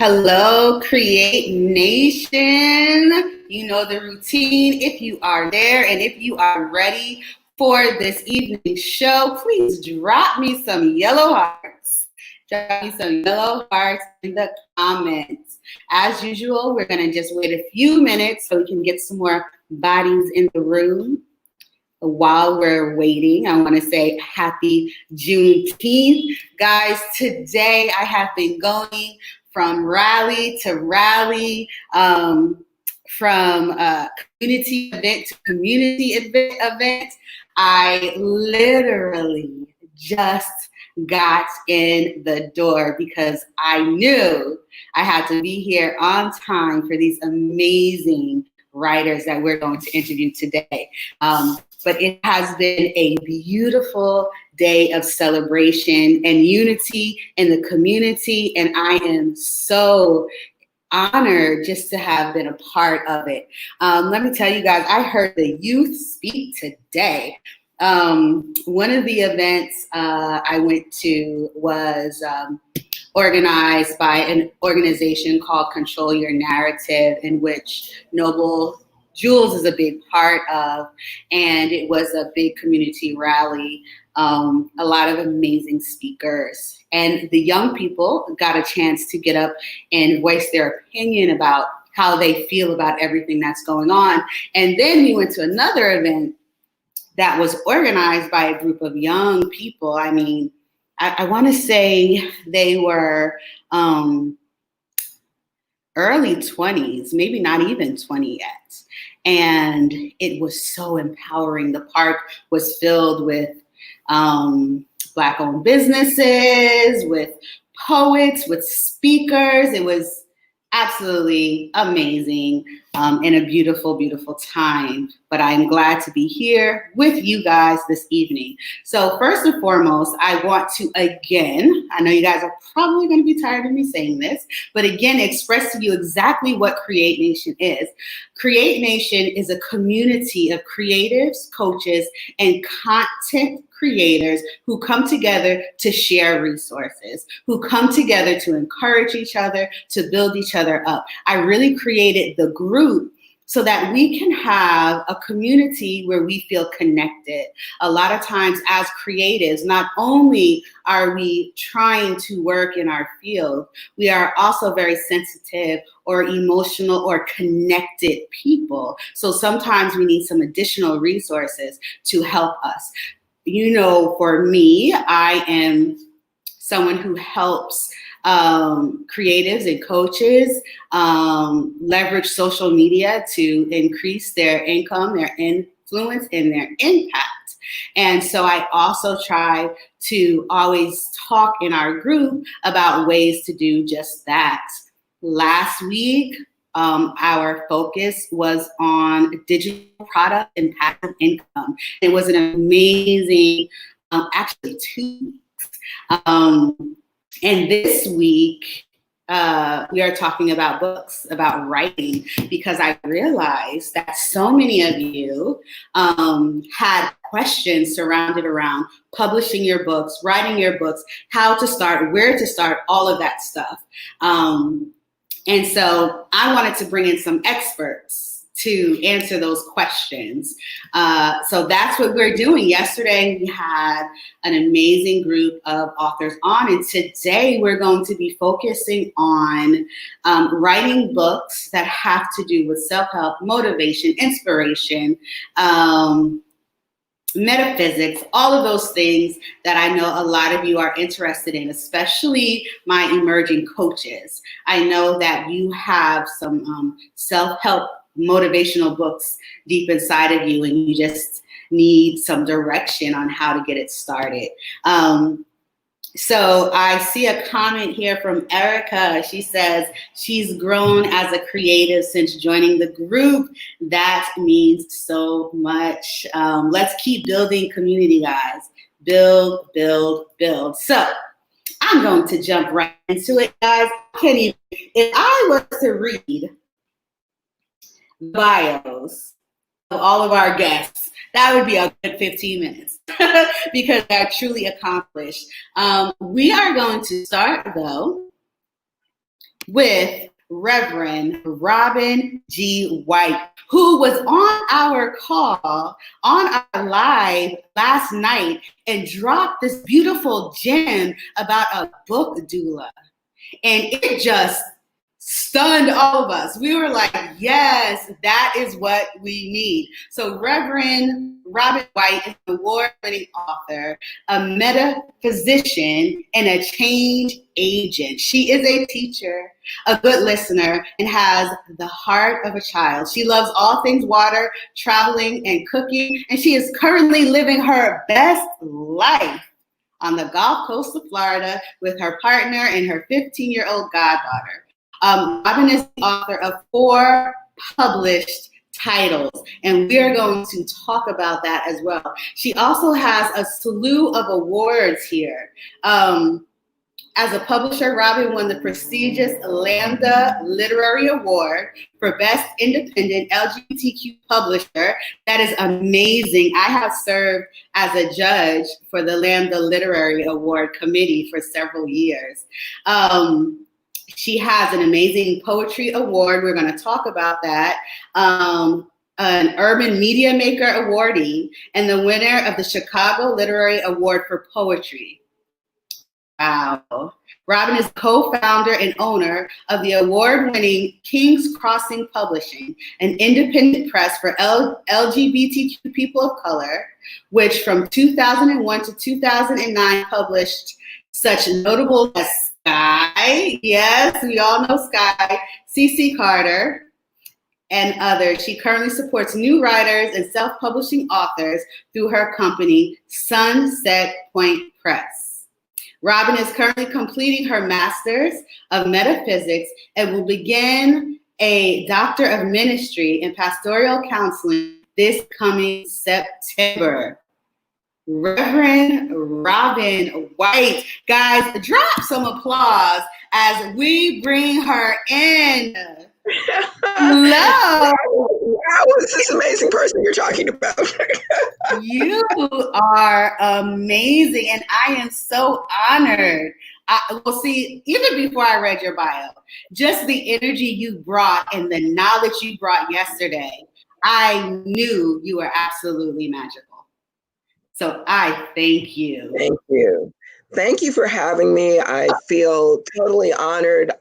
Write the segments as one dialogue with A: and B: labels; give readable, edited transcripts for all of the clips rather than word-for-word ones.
A: Hello, Create Nation. You know the routine. If you are there and if you are ready for this evening show, please drop me some yellow hearts. Drop me some yellow hearts in the comments. As usual, we're going to just wait a few minutes so we can get some more bodies in the room. While we're waiting, I want to say happy Juneteenth. Guys, today I have been going from rally to rally, from community event to community event. I literally just got in the door because I knew I had to be here on time for these amazing writers that we're going to interview today. But it has been a beautiful day of celebration and unity in the community, and I am so honored just to have been a part of it. Let me tell you guys, I heard the youth speak today. One of the events I went to was organized by an organization called Control Your Narrative, in which Noble Jules is a big part of, and it was a big community rally, a lot of amazing speakers. And the young people got a chance to get up and voice their opinion about how they feel about everything that's going on. And then we went to another event that was organized by a group of young people. I mean, I want to say they were early 20s, maybe not even 20 yet. And it was so empowering. The park was filled with Black-owned businesses, with poets, with speakers. It was absolutely amazing and a beautiful, beautiful time. But I'm glad to be here with you guys this evening. So first and foremost, I want to again, I know you guys are probably going to be tired of me saying this, but again, express to you exactly what Create Nation is. Create Nation is a community of creatives, coaches, and content creators who come together to share resources, who come together to encourage each other, to build each other up. I really created the group so that we can have a community where we feel connected. A lot of times as creatives, not only are we trying to work in our field, we are also very sensitive or emotional or connected people. So sometimes we need some additional resources to help us. You know, for me, I am someone who helps creatives and coaches leverage social media to increase their income, their influence, and their impact. And so I also try to always talk in our group about ways to do just that. Last week, our focus was on digital product and passive income. It was an amazing, actually 2 weeks. And this week, we are talking about books, about writing, because I realized that so many of you had questions surrounded around publishing your books, writing your books, how to start, where to start, all of that stuff. And so I wanted to bring in some experts to answer those questions. So that's what we're doing. Yesterday, we had an amazing group of authors on, and today we're going to be focusing on writing books that have to do with self-help, motivation, inspiration, metaphysics, all of those things that I know a lot of you are interested in, especially my emerging coaches. I know that you have some self-help motivational books deep inside of you, and you just need some direction on how to get it started. So I see a comment here from Erotica. She says she's grown as a creative since joining the group. That means so much. Let's keep building community, guys. Build, build, build. So I'm going to jump right into it, guys. If I were to read bios of all of our guests, that would be a good 15 minutes because they're truly accomplished. We are going to start, though, with Reverend Robin G. White, who was on our call, on our live last night, and dropped this beautiful gem about a book doula. And it just stunned all of us. We were like, yes, that is what we need. So Reverend Robin White is an award-winning author, a metaphysician, and a change agent. She is a teacher, a good listener, and has the heart of a child. She loves all things water, traveling, and cooking, and she is currently living her best life on the Gulf Coast of Florida with her partner and her 15-year-old goddaughter. Robin is the author of 4 published titles, and we are going to talk about that as well. She also has a slew of awards here. As a publisher, Robin won the prestigious Lambda Literary Award for Best Independent LGBTQ Publisher. That is amazing. I have served as a judge for the Lambda Literary Award Committee for several years. She has an amazing poetry award. We're going to talk about that. An Urban Media Maker awardee, and the winner of the Chicago Literary Award for Poetry. Wow. Robin is co-founder and owner of the award-winning King's Crossing Publishing, an independent press for LGBTQ people of color, which from 2001 to 2009 published such notable as Sky, yes, we all know Sky, C.C. Carter, and others. She currently supports new writers and self-publishing authors through her company, Sunset Point Press. Robin is currently completing her Master's of Metaphysics and will begin a Doctor of Ministry in Pastoral Counseling this coming September. Reverend Robin White. Guys, drop some applause as we bring her in. Hello.
B: Wow, who's this amazing person you're talking about?
A: You are amazing, and I am so honored. Well, see, even before I read your bio, just the energy you brought and the knowledge you brought yesterday, I knew you were absolutely magical. So I thank you.
B: Thank you. Thank you for having me. I feel totally honored.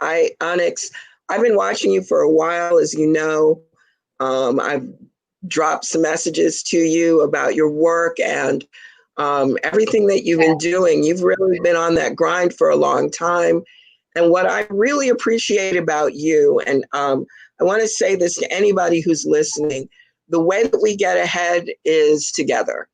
B: Onyx, I've been watching you for a while, as you know. I've dropped some messages to you about your work and everything that you've been doing. You've really been on that grind for a long time. And what I really appreciate about you, and I want to say this to anybody who's listening, the way that we get ahead is together.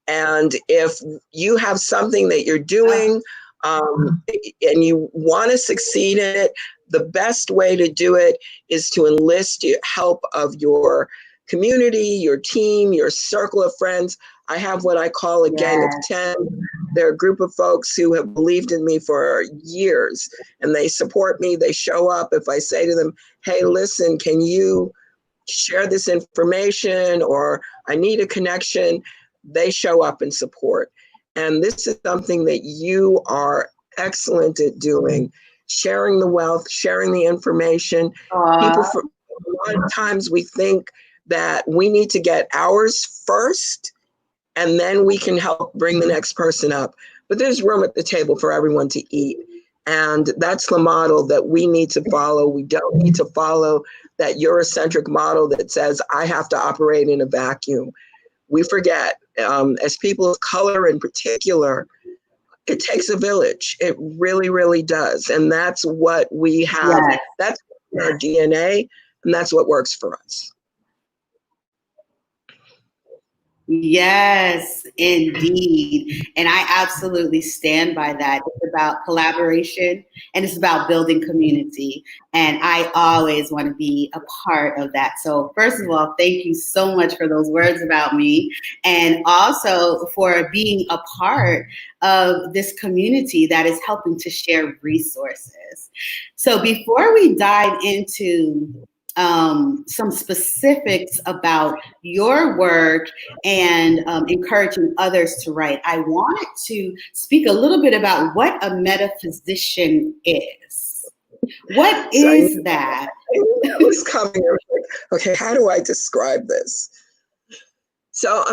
B: And if you have something that you're doing and you want to succeed in it, the best way to do it is to enlist help of your community, your team, your circle of friends. I have what I call a gang of 10. They're a group of folks who have believed in me for years, and they support me. They show up. If I say to them, hey, listen, can you share this information, or I need a connection, they show up and support. And this is something that you are excellent at doing, sharing the wealth, sharing the information. People, for a lot of times we think that we need to get ours first, and then we can help bring the next person up. But there's room at the table for everyone to eat. And that's the model that we need to follow. We don't need to follow that Eurocentric model that says, I have to operate in a vacuum. We forget, as people of color in particular, it takes a village. It really, really does. And that's what we have. Yes. That's our DNA, and that's what works for us.
A: Yes, indeed. And I absolutely stand by that. It's about collaboration and it's about building community. And I always want to be a part of that. So first of all, thank you so much for those words about me, and also for being a part of this community that is helping to share resources. So before we dive into some specifics about your work and encouraging others to write, I wanted to speak a little bit about what a metaphysician is. What
B: So
A: is that?
B: I knew that was coming. I was like, okay, how do I describe this? So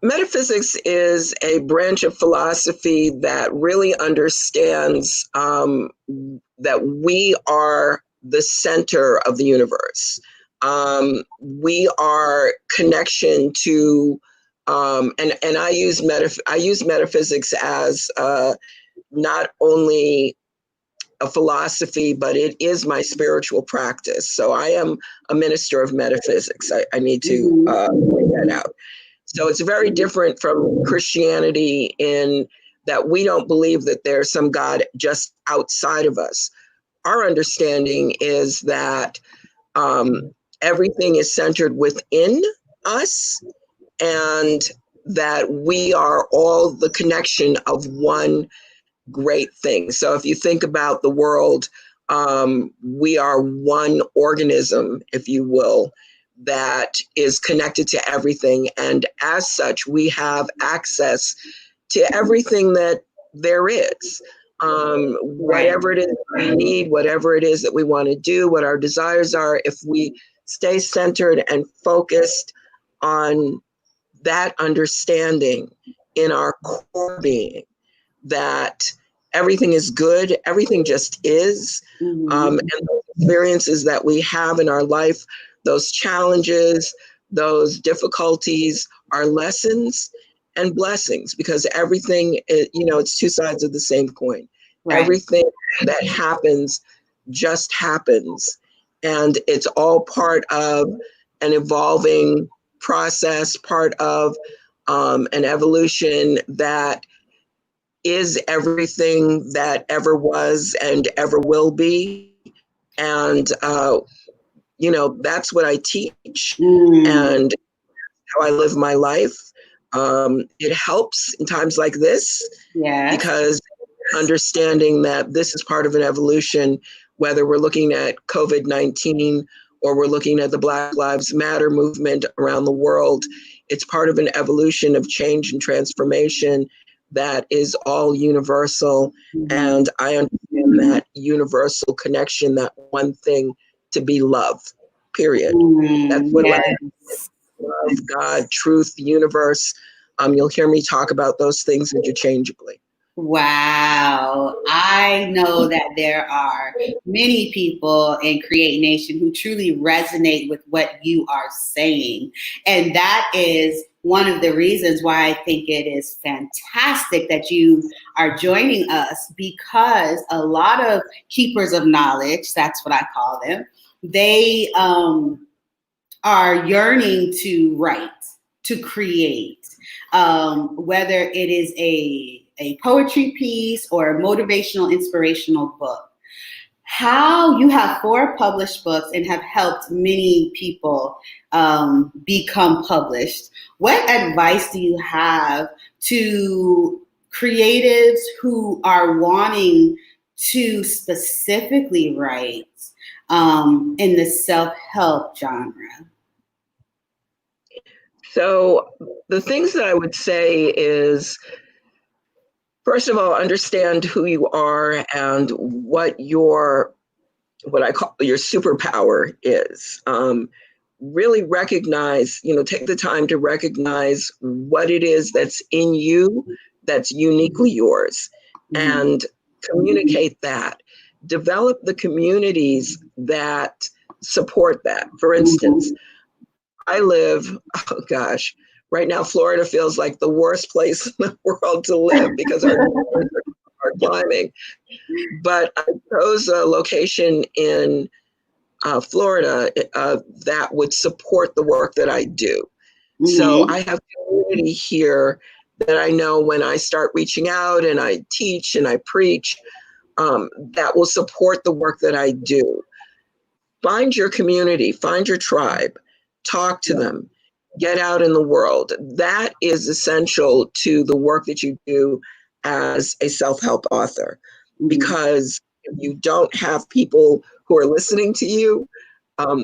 B: metaphysics is a branch of philosophy that really understands that we are the center of the universe. We are connection to, and I use metaphysics as not only a philosophy, but it is my spiritual practice. So I am a minister of metaphysics. I need to point that out. So it's very different from Christianity in that we don't believe that there's some God just outside of us. Our understanding is that everything is centered within us, and that we are all the connection of one great thing. So if you think about the world, we are one organism, if you will, that is connected to everything. And as such, we have access to everything that there is. Whatever it is we need, whatever it is that we want to do, what our desires are, if we stay centered and focused on that understanding in our core being, that everything is good, everything just is. And those experiences that we have in our life, those challenges, those difficulties are lessons and blessings, because everything, it's two sides of the same coin. Right. Everything that happens just happens. And it's all part of an evolving process, part of an evolution that is everything that ever was and ever will be. And, that's what I teach and how I live my life. It helps in times like this, because understanding that this is part of an evolution, whether we're looking at COVID-19 or we're looking at the Black Lives Matter movement around the world, it's part of an evolution of change and transformation that is all universal. And I understand that universal connection, that one thing, to be love, period. That's what I love, God, truth, the universe. You'll hear me talk about those things interchangeably.
A: Wow. I know that there are many people in Create Nation who truly resonate with what you are saying. And that is one of the reasons why I think it is fantastic that you are joining us, because a lot of keepers of knowledge, that's what I call them, they are yearning to write, to create, whether it is a poetry piece or a motivational, inspirational book. How you have 4 published books and have helped many people become published. What advice do you have to creatives who are wanting to specifically write in the self-help genre?
B: So the things that I would say is, first of all, understand who you are and what I call your superpower is. Really recognize, take the time to recognize what it is that's in you that's uniquely yours, and communicate that. Develop the communities that support that. For instance, I live, right now, Florida feels like the worst place in the world to live because our numbers are climbing. But I chose a location in Florida that would support the work that I do. So I have community here that I know when I start reaching out and I teach and I preach, that will support the work that I do. Find your community, find your tribe, talk to them, get out in the world. That is essential to the work that you do as a self-help author, because if you don't have people who are listening to you,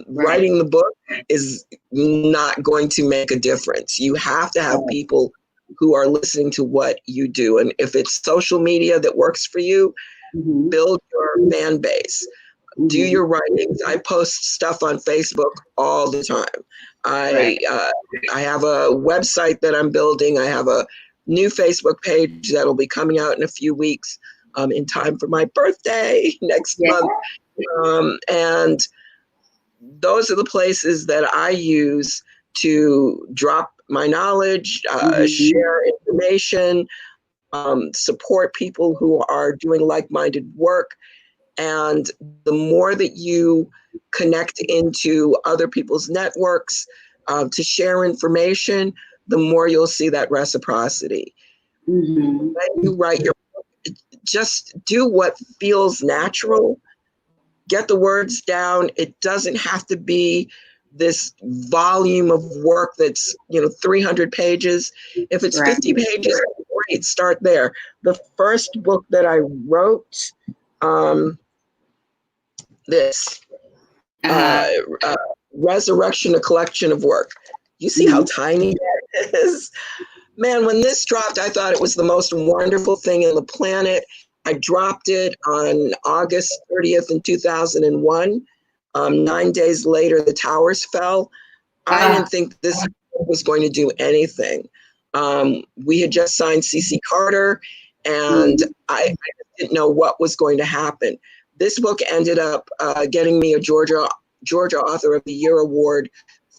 B: writing the book is not going to make a difference. You have to have people who are listening to what you do. And if it's social media that works for you, build your fan base, do your writings. I post stuff on Facebook all the time. I have a website that I'm building. I have a new Facebook page that'll be coming out in a few weeks, in time for my birthday next month. And those are the places that I use to drop my knowledge, share information, support people who are doing like-minded work. And the more that you connect into other people's networks to share information, the more you'll see that reciprocity. When you write your book, just do what feels natural. Get the words down. It doesn't have to be this volume of work that's 300 pages. If it's 50 pages, great, start there. The first book that I wrote, Resurrection, a collection of work. You see how tiny that is? Man, when this dropped, I thought it was the most wonderful thing on the planet. I dropped it on August 30th in 2001. 9 days later, the towers fell. I didn't think this was going to do anything. We had just signed CC Carter, and I didn't know what was going to happen. This book ended up getting me a Georgia Author of the Year Award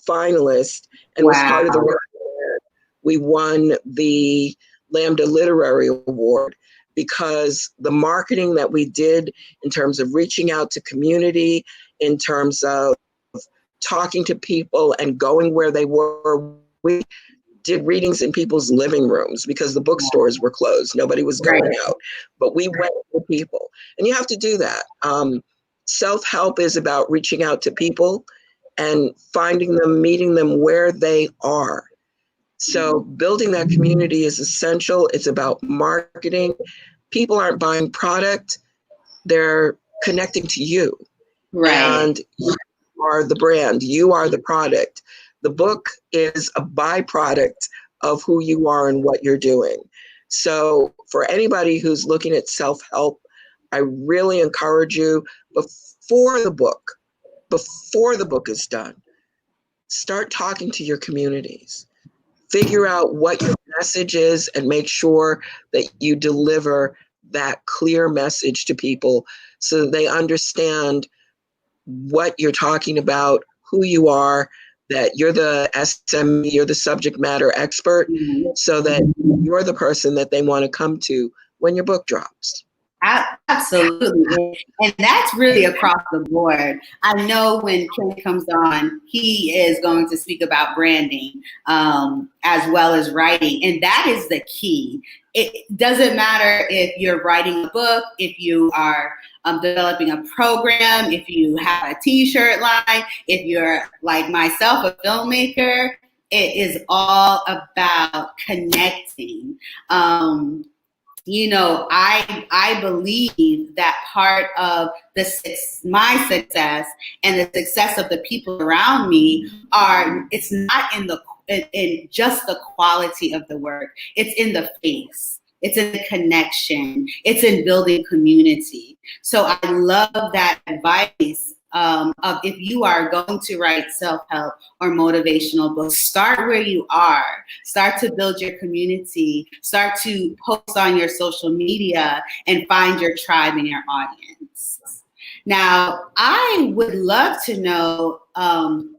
B: finalist, and was part of the we won the Lambda Literary Award, because the marketing that we did in terms of reaching out to community, in terms of talking to people and going where they were. We did readings in people's living rooms because the bookstores were closed. Nobody was going out, but we went to people, and you have to do that. Self-help is about reaching out to people and finding them, meeting them where they are. So building that community is essential. It's about marketing. People aren't buying product, they're connecting to you. And you are the brand, you are the product. The book is a byproduct of who you are and what you're doing. So for anybody who's looking at self-help, I really encourage you, before the book is done, start talking to your communities. Figure out what your message is and make sure that you deliver that clear message to people so that they understand what you're talking about, who you are, that you're the SME, you're the subject matter expert, so that you're the person that they want to come to when your book drops.
A: Absolutely. And that's really across the board. I know when Ken comes on, he is going to speak about branding as well as writing. And that is the key. It doesn't matter if you're writing a book, if you are developing a program, if you have a t-shirt line, if you're like myself, a filmmaker, it is all about connecting. I believe that part of my success and the success of the people around me it's not in just the quality of the work. It's in the face. It's in the connection. It's in building community. So I love that advice of if you are going to write self-help or motivational books, start where you are. Start to build your community. Start to post on your social media and find your tribe and your audience. Now, I would love to know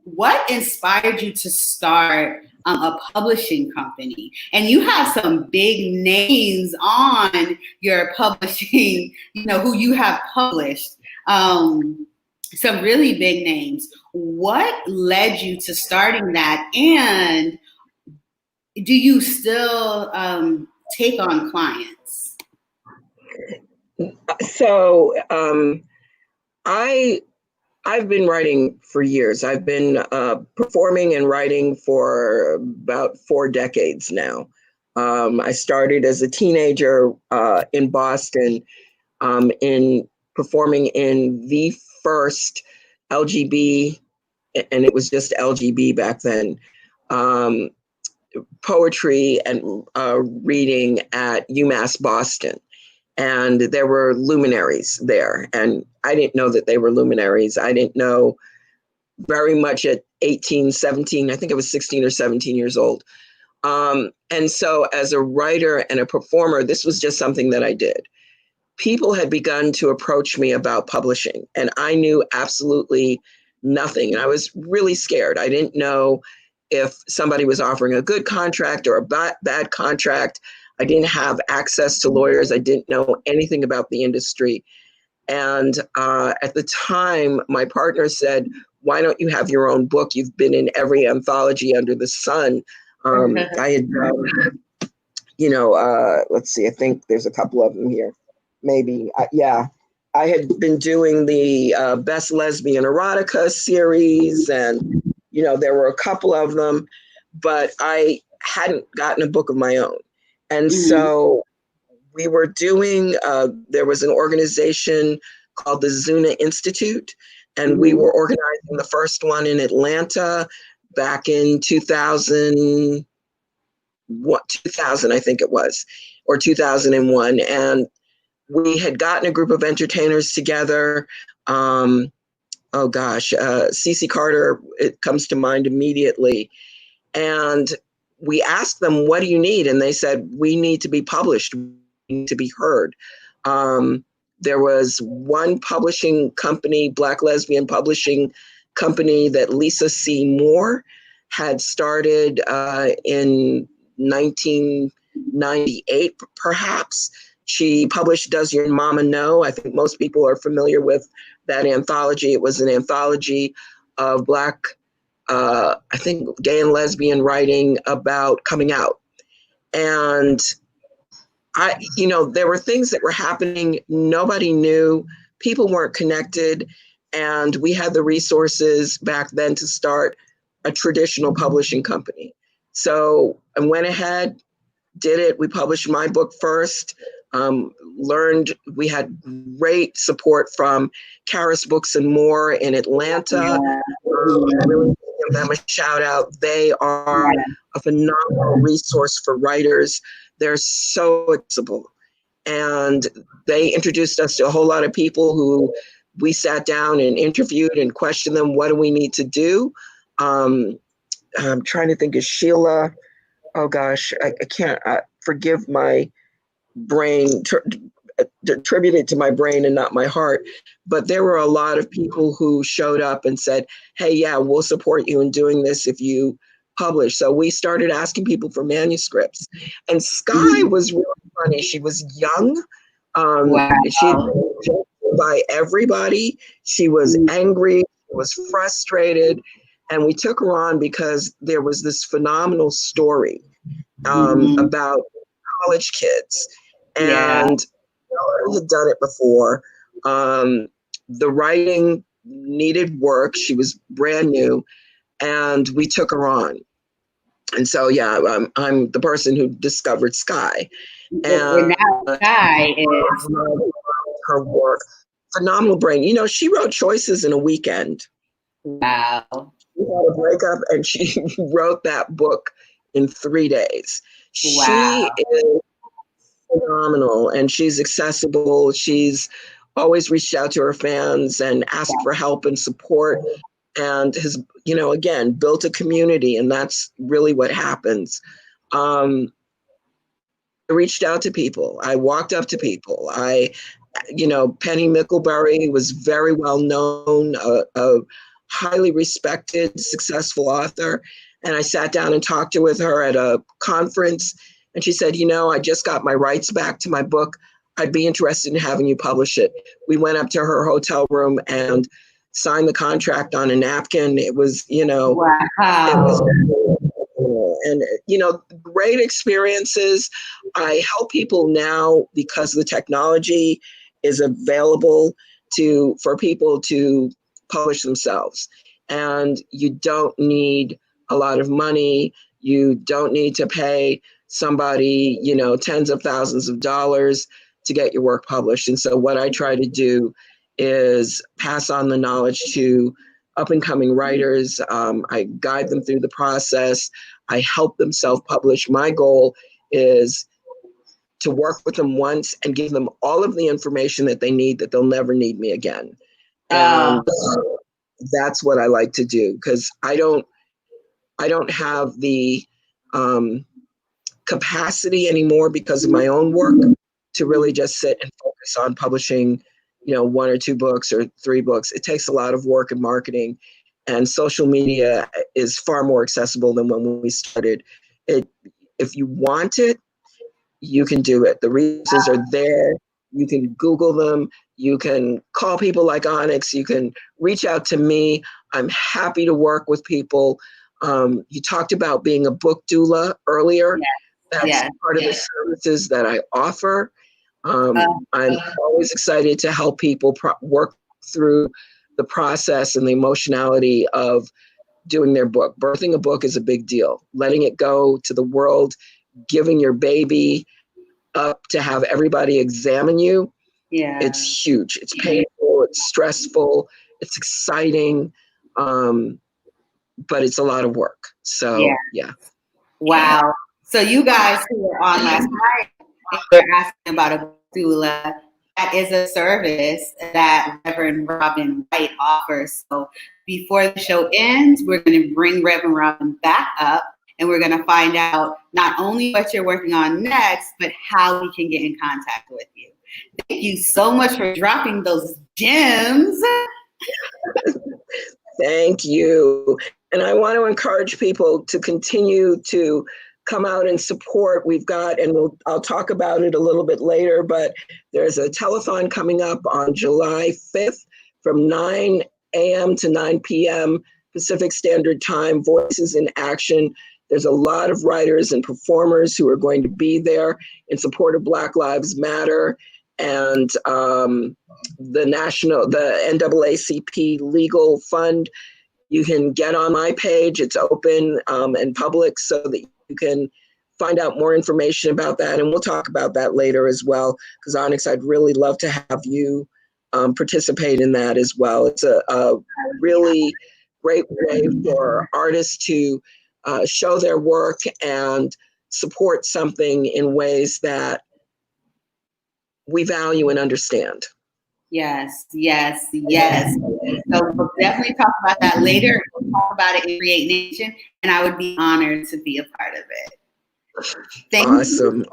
A: what inspired you to start a publishing company. And you have some big names on your publishing, who you have published. Some really big names. What led you to starting that? And do you still take on clients?
B: So I've been writing for years. I've been performing and writing for about 4 decades now. I started as a teenager in Boston in performing in the first LGB, and it was just LGB back then, poetry and reading at UMass Boston. And there were luminaries there. And I didn't know that they were luminaries. I didn't know very much at 18, 17, I think I was 16 or 17 years old. And so as a writer and a performer, this was just something that I did. People had begun to approach me about publishing, and I knew absolutely nothing. And I was really scared. I didn't know if somebody was offering a good contract or a bad contract. I didn't have access to lawyers. I didn't know anything about the industry. And at the time, my partner said, why don't you have your own book? You've been in every anthology under the sun. I had done, let's see, I think there's a couple of them here. Maybe, yeah. I had been doing the Best Lesbian Erotica series, and, there were a couple of them, but I hadn't gotten a book of my own. And so we were doing, there was an organization called the Zuna Institute, and we were organizing the first one in Atlanta back in 2000, I think it was, or 2001. And we had gotten a group of entertainers together. CeCe Carter, it comes to mind immediately. And we asked them, what do you need? And they said, we need to be published, we need to be heard. There was one publishing company, Black Lesbian publishing company, that Lisa C. Moore had started in 1998, perhaps. She published Does Your Mama Know? I think most people are familiar with that anthology. It was an anthology of Black, I think, gay and lesbian writing about coming out. And there were things that were happening. Nobody knew. People weren't connected. And we had the resources back then to start a traditional publishing company. So I went ahead, did it. We published my book first. We had great support from Karis Books and More in Atlanta. Really give them a shout out. They are a phenomenal resource for writers. They're so accessible. And they introduced us to a whole lot of people who we sat down and interviewed and questioned them. What do we need to do? I'm trying to think of Sheila. Oh gosh, I can't, forgive my brain, attributed to my brain and not my heart. But there were a lot of people who showed up and said, hey, yeah, we'll support you in doing this if you publish. So we started asking people for manuscripts. And Sky was really funny. She was young. She had been rejected by everybody. She was angry, she was frustrated. And we took her on because there was this phenomenal story about college kids. And I had done it before. The writing needed work. She was brand new, and we took her on. And so, I'm the person who discovered Sky. And now Sky is her work. Phenomenal brain. She wrote Choices in a weekend.
A: Wow.
B: She had a breakup, and she wrote that book in 3 days.
A: Wow.
B: She is phenomenal, and she's accessible. She's always reached out to her fans and asked for help and support, and has, again, built a community, and that's really what happens. I reached out to people. I walked up to people. Penny Micklebury was very well known, a highly respected, successful author. And I sat down and talked with her at a conference. And she said, I just got my rights back to my book. I'd be interested in having you publish it. We went up to her hotel room and signed the contract on a napkin. It was,
A: wow.
B: Great experiences. I help people now because the technology is available for people to publish themselves. And you don't need a lot of money. You don't need to pay somebody, tens of thousands of dollars to get your work published. And so what I try to do is pass on the knowledge to up and coming writers. I guide them through the process. I help them self-publish. My goal is to work with them once and give them all of the information that they need, that they'll never need me again. And that's what I like to do, because I don't have the capacity anymore, because of my own work, to really just sit and focus on publishing, 1 or 2 books or 3 books. It takes a lot of work and marketing, and social media is far more accessible than when we started. If you want it, you can do it. The resources are there. You can Google them. You can call people like Onyx. You can reach out to me. I'm happy to work with people. You talked about being a book doula earlier. That's part of the services that I offer. I'm always excited to help people work through the process and the emotionality of doing their book. Birthing a book is a big deal. Letting it go to the world, giving your baby up to have everybody examine you. It's huge. It's painful. It's stressful. It's exciting. But it's a lot of work. So, yeah.
A: Wow. So you guys who were on last night, they're asking about a doula. That is a service that Reverend Robin White offers. So before the show ends, we're going to bring Reverend Robin back up, and we're going to find out not only what you're working on next, but how we can get in contact with you. Thank you so much for dropping those gems.
B: Thank you. And I want to encourage people to continue to come out and support. We've got, and I'll talk about it a little bit later, but there's a telethon coming up on July 5th from 9 a.m. to 9 p.m. Pacific Standard Time, Voices in Action. There's a lot of writers and performers who are going to be there in support of Black Lives Matter, and the NAACP Legal Fund. You can get on my page. It's open and public, so that you can find out more information about that. And we'll talk about that later as well, because Onyx, I'd really love to have you participate in that as well. It's a really great way for artists to show their work and support something in ways that we value and understand.
A: Yes. So we'll definitely talk about that later. We'll talk about it in Create Nation, and I would be honored to be a part of it.
B: Awesome.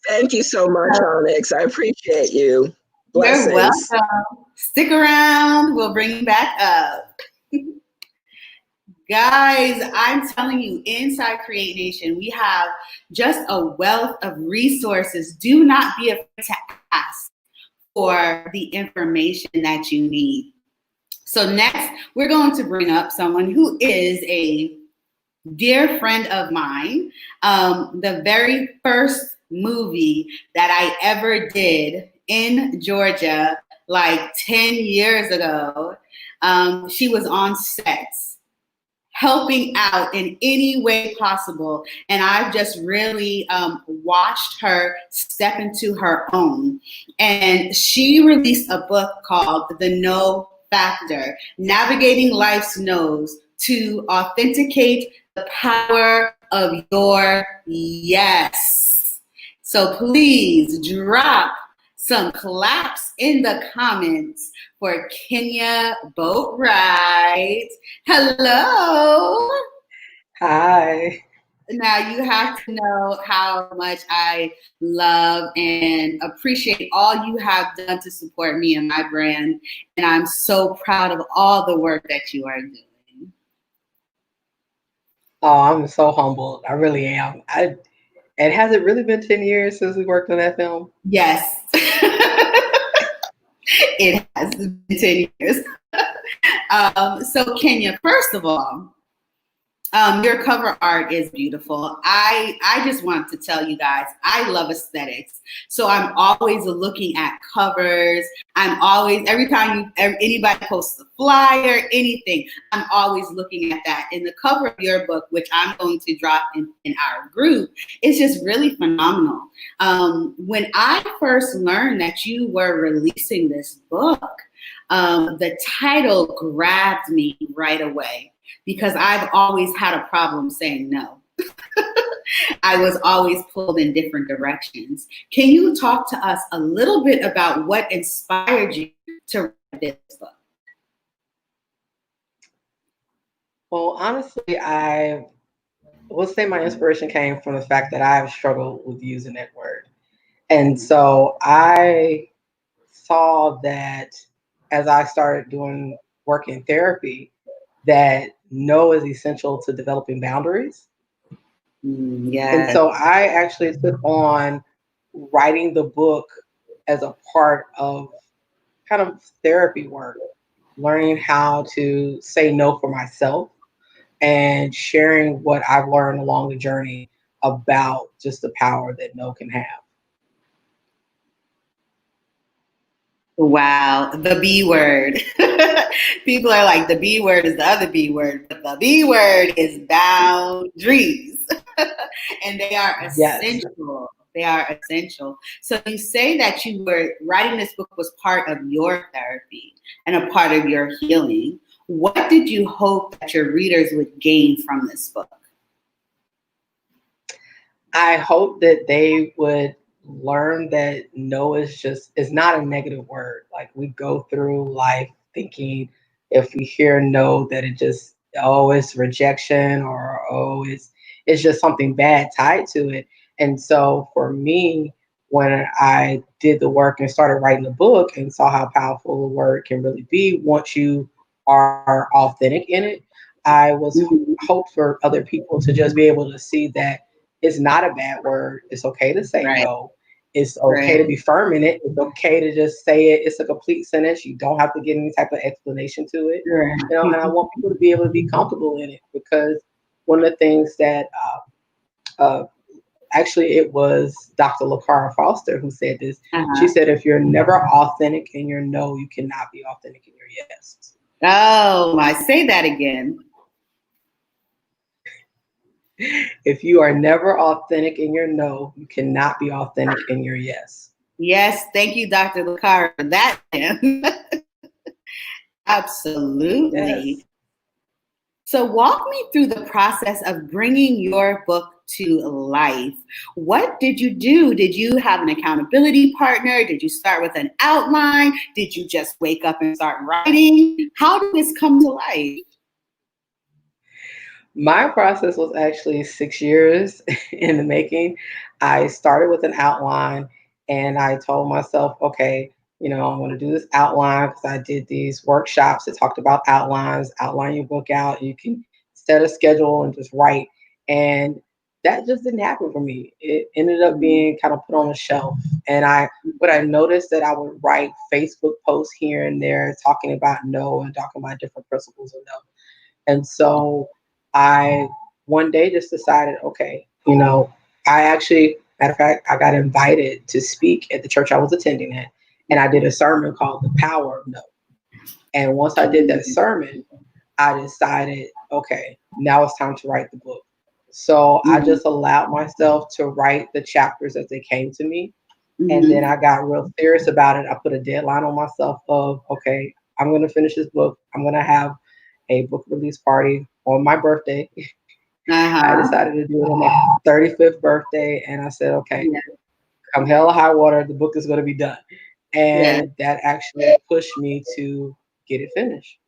B: Thank you so much, Onyx. I appreciate you. Blessings.
A: You're welcome. Stick around. We'll bring you back up. Guys, I'm telling you, inside Create Nation, we have just a wealth of resources. Do not be afraid to ask for the information that you need. So next, we're going to bring up someone who is a dear friend of mine. The very first movie that I ever did in Georgia, like 10 years ago, she was on sets, helping out in any way possible. And I've just really watched her step into her own. And she released a book called The No Factor, Navigating Life's No's to Authenticate the Power of Your Yes. So please drop some claps in the comments for Kenya Boatright. Hello.
C: Hi.
A: Now you have to know how much I love and appreciate all you have done to support me and my brand. And I'm so proud of all the work that you are doing.
C: Oh, I'm so humbled. I really am. And has it really been 10 years since we worked on that film?
A: Yes. It has been 10 years. So Kenya, first of all, your cover art is beautiful. I just want to tell you guys, I love aesthetics. So I'm always looking at covers. I'm always, every time anybody posts a flyer, anything, I'm always looking at that. And the cover of your book, which I'm going to drop in our group, is just really phenomenal. When I first learned that you were releasing this book, the title grabbed me right away, because I've always had a problem saying no. I was always pulled in different directions. Can you talk to us a little bit about what inspired you to write this book?
C: Well, honestly, I will say my inspiration came from the fact that I've struggled with using that word. And so I saw that as I started doing work in therapy, that no is essential to developing boundaries. And
A: Yes.
C: so I actually took on writing the book as a part of kind of therapy work, learning how to say no for myself and sharing what I've learned along the journey about just the power that no can have.
A: Wow, the B word. People are like, the B word is the other B word, but the B word is boundaries. And they are
C: Yes.
A: essential. They are essential. So you say that you were writing this book was part of your therapy and a part of your healing. What did you hope that your readers would gain from this book?
C: I hope that they would learn that no is not a negative word. Like we go through life thinking if we hear no that it just it's rejection or it's just something bad tied to it. And so for me, when I did the work and started writing the book and saw how powerful the word can really be once you are authentic in it, I was hoped for other people to just be able to see that it's not a bad word. It's okay to say
A: Right.
C: no. It's okay to be firm in it. It's okay to just say it. It's a complete sentence. You don't have to get any type of explanation to it.
A: Right.
C: And I want people to be able to be comfortable in it because one of the things that actually it was Dr. LaCara Foster who said this. She
A: Uh-huh.
C: said, if you're never authentic in your no, you cannot be authentic in your yes.
A: Oh, I say that again.
C: If you are never authentic in your no, you cannot be authentic in your yes.
A: Yes, thank you, Dr. LaCara, for that.
C: Yes.
A: Absolutely. So walk me through the process of bringing your book to life. What did you do? Did you have an accountability partner? Did you start with an outline? Did you just wake up and start writing? How did this come to life?
C: My process was actually 6 years in the making. I started with an outline and I told myself, okay, I'm going to do this outline because I did these workshops that talked about outlines, outline your book out. You can set a schedule and just write. And that just didn't happen for me. It ended up being kind of put on a shelf. And what I noticed that I would write Facebook posts here and there talking about no and talking about different principles of no. And so I one day just decided, okay, I actually, matter of fact, I got invited to speak at the church I was attending at, and I did a sermon called The Power of No. And once I did that sermon, I decided, okay, now it's time to write the book. So I just allowed myself to write the chapters as they came to me. And then I got real serious about it. I put a deadline on myself of, okay, I'm going to finish this book. I'm going to have a book release party on my birthday. I
A: Uh-huh.
C: decided to do it on my 35th birthday. And I said, okay,
A: Yeah.
C: come hell or high water, the book is going to be done.
A: Yeah.
C: And that actually pushed me to get it finished.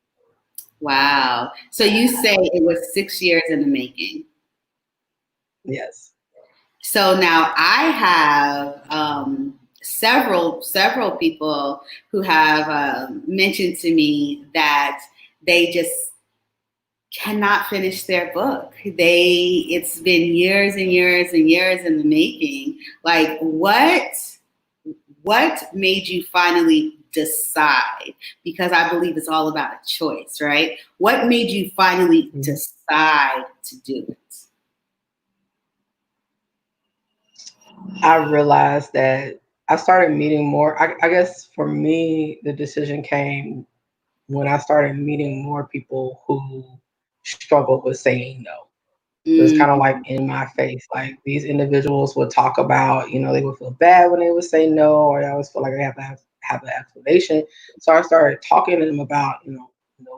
A: Wow. So you say it was 6 years in the making.
C: Yes.
A: So now I have several people who have mentioned to me that they just cannot finish their book. It's been years and years and years in the making. Like what made you finally decide? Because I believe it's all about a choice, right? What made you finally decide to do it?
C: I realized that I started meeting more. I guess for me, the decision came when I started meeting more people who struggled with saying no. It was kind of like in my face. Like these individuals would talk about, they would feel bad when they would say no, or they always feel like they have to have an explanation. So I started talking to them about, no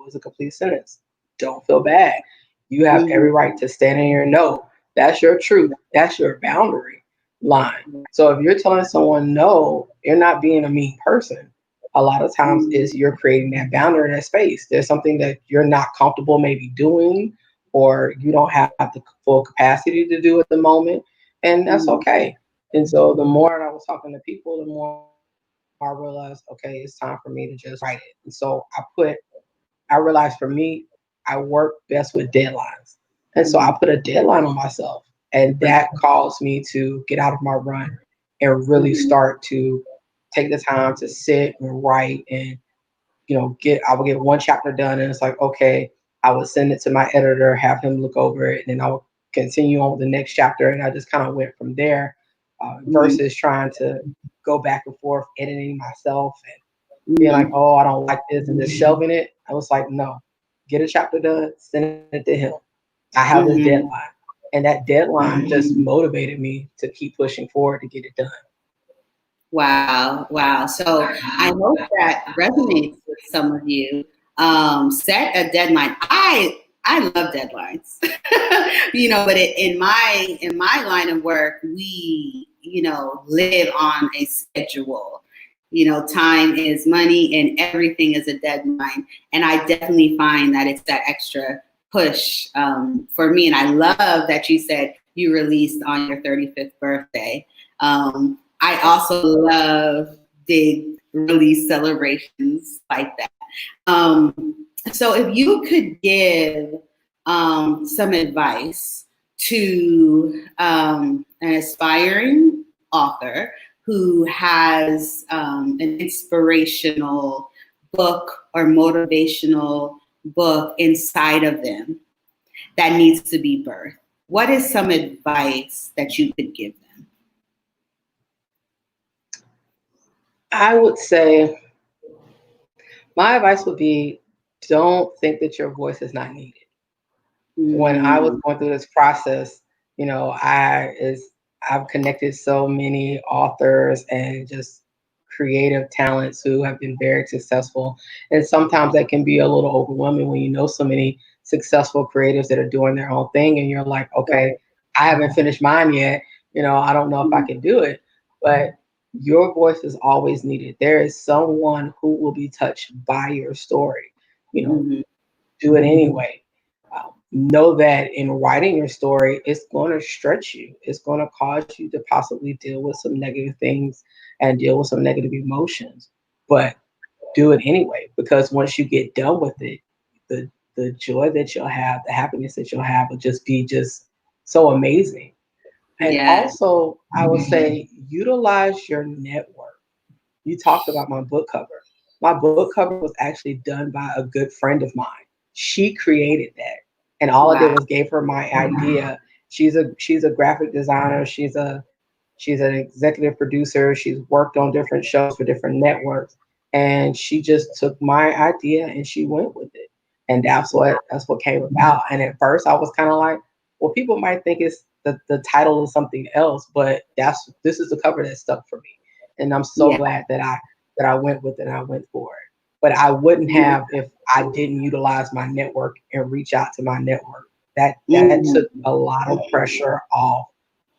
C: is a complete sentence. Don't feel bad. You have every right to stand in your no. That's your truth. That's your boundary line. So if you're telling someone no, you're not being a mean person. A lot of times is you're creating that boundary in that space. There's something that you're not comfortable maybe doing, or you don't have the full capacity to do at the moment. And that's okay. And so the more I was talking to people, the more I realized, okay, it's time for me to just write it. And so I realized for me, I work best with deadlines. And so I put a deadline on myself. And that caused me to get out of my run and really start to take the time to sit and write and, I would get one chapter done and it's like, okay, I would send it to my editor, have him look over it, and then I would continue on with the next chapter. And I just kind of went from there versus trying to go back and forth editing myself and being like, oh, I don't like this and just shelving it. I was like, no, get a chapter done, send it to him. I have this deadline. And that deadline just motivated me to keep pushing forward to get it done.
A: Wow. Wow. So I hope that resonates with some of you. Set a deadline. I love deadlines, but in my line of work, we, live on a schedule. Time is money and everything is a deadline. And I definitely find that it's that extra push for me. And I love that you said you released on your 35th birthday. I also love big release celebrations like that. So if you could give some advice to an aspiring author who has an inspirational book or motivational book inside of them that needs to be birthed, what is some advice that you could give them?
C: I would say my advice would be, don't think that your voice is not needed. When I was going through this process, I've connected so many authors and just creative talents who have been very successful. And sometimes that can be a little overwhelming when you know so many successful creatives that are doing their own thing and you're like, okay, I haven't finished mine yet. I don't know if I can do it. But your voice is always needed. There is someone who will be touched by your story. Do it anyway. Know that in writing your story, it's going to stretch you. It's going to cause you to possibly deal with some negative things and deal with some negative emotions. But do it anyway, because once you get done with it, the joy that you'll have, the happiness that you'll have will just be so amazing. And also, I would say utilize your network. You talked about my book cover. My book cover was actually done by a good friend of mine. She created that. And all I did was gave her my idea. She's a graphic designer. She's an executive producer. She's worked on different shows for different networks. And she just took my idea and she went with it. And that's what came about. And at first I was kind of like, well, people might think it's the title is something else, but this is the cover that stuck for me. And I'm so glad that I went with it and I went for it. But I wouldn't have if I didn't utilize my network and reach out to my network. That took a lot of pressure off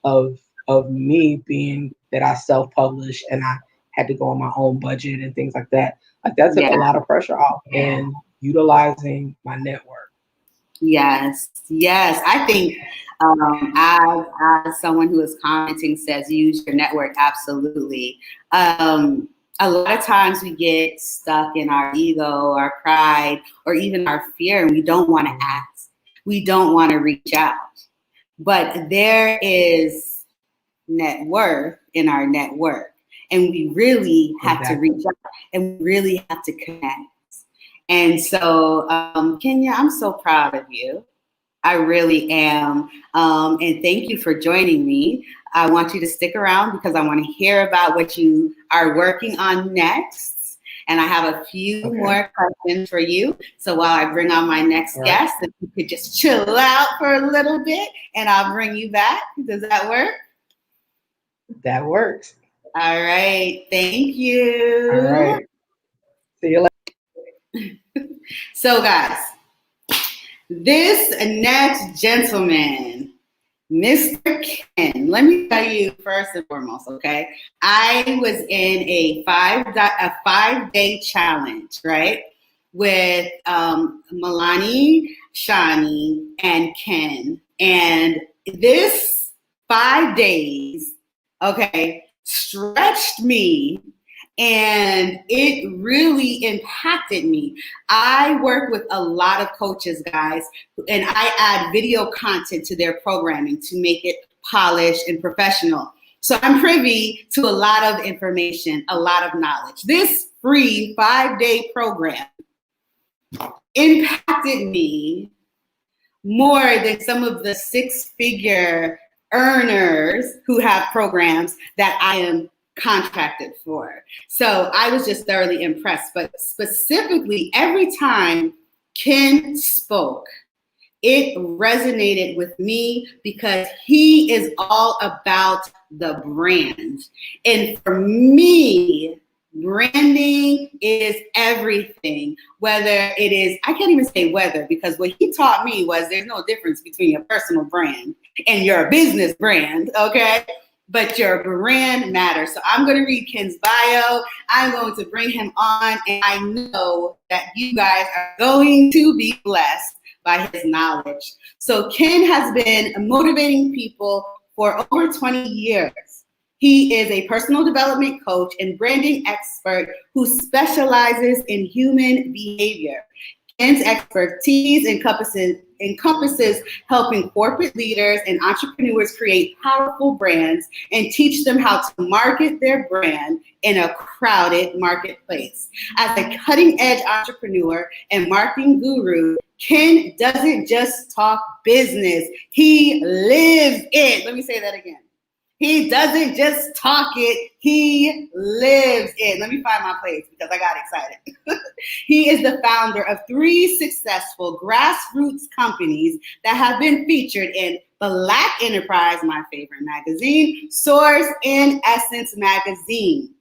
C: of me, being that I self-published and I had to go on my own budget and things like that. Like that took a lot of pressure off and utilizing my network.
A: Yes. I think as someone who is commenting says, use your network. Absolutely. A lot of times we get stuck in our ego, our pride, or even our fear, and we don't want to ask. We don't want to reach out. But there is net worth in our network, and we really have to reach out, and we really have to connect. And so, Kenya, I'm so proud of you. I really am. And thank you for joining me. I want you to stick around because I want to hear about what you are working on next. And I have a few more questions for you. So while I bring on my next guest, if you could just chill out for a little bit and I'll bring you back. Does that work?
C: That works.
A: All right. Thank you.
C: All right. See you later.
A: So guys, this next gentleman Mr. Ken, let me tell you first and foremost, okay? I was in a 5-day challenge, right? With Milani, Shani, and Ken. And this 5 days, okay, stretched me and it really impacted me. I work with a lot of coaches, guys, and I add video content to their programming to make it polished and professional. So I'm privy to a lot of information, a lot of knowledge. This free 5-day program impacted me more than some of the 6-figure earners who have programs that I am contracted for. So I was just thoroughly impressed. But specifically, every time Ken spoke, it resonated with me because he is all about the brand. And for me, branding is everything. Whether it is, I can't even say whether, because what he taught me was there's no difference between your personal brand and your business brand, okay? But your brand matters. So I'm going to read Ken's bio. I'm going to bring him on, and I know that you guys are going to be blessed by his knowledge. So Ken has been motivating people for over 20 years. He is a personal development coach and branding expert who specializes in human behavior. Ken's expertise encompasses helping corporate leaders and entrepreneurs create powerful brands and teach them how to market their brand in a crowded marketplace. As a cutting-edge entrepreneur and marketing guru, Ken doesn't just talk business, he lives it. Let me say that again. He doesn't just talk it, he lives it. Let me find my place because I got excited. He is the founder of 3 successful grassroots companies that have been featured in Black Enterprise, my favorite magazine, Source, and Essence magazine.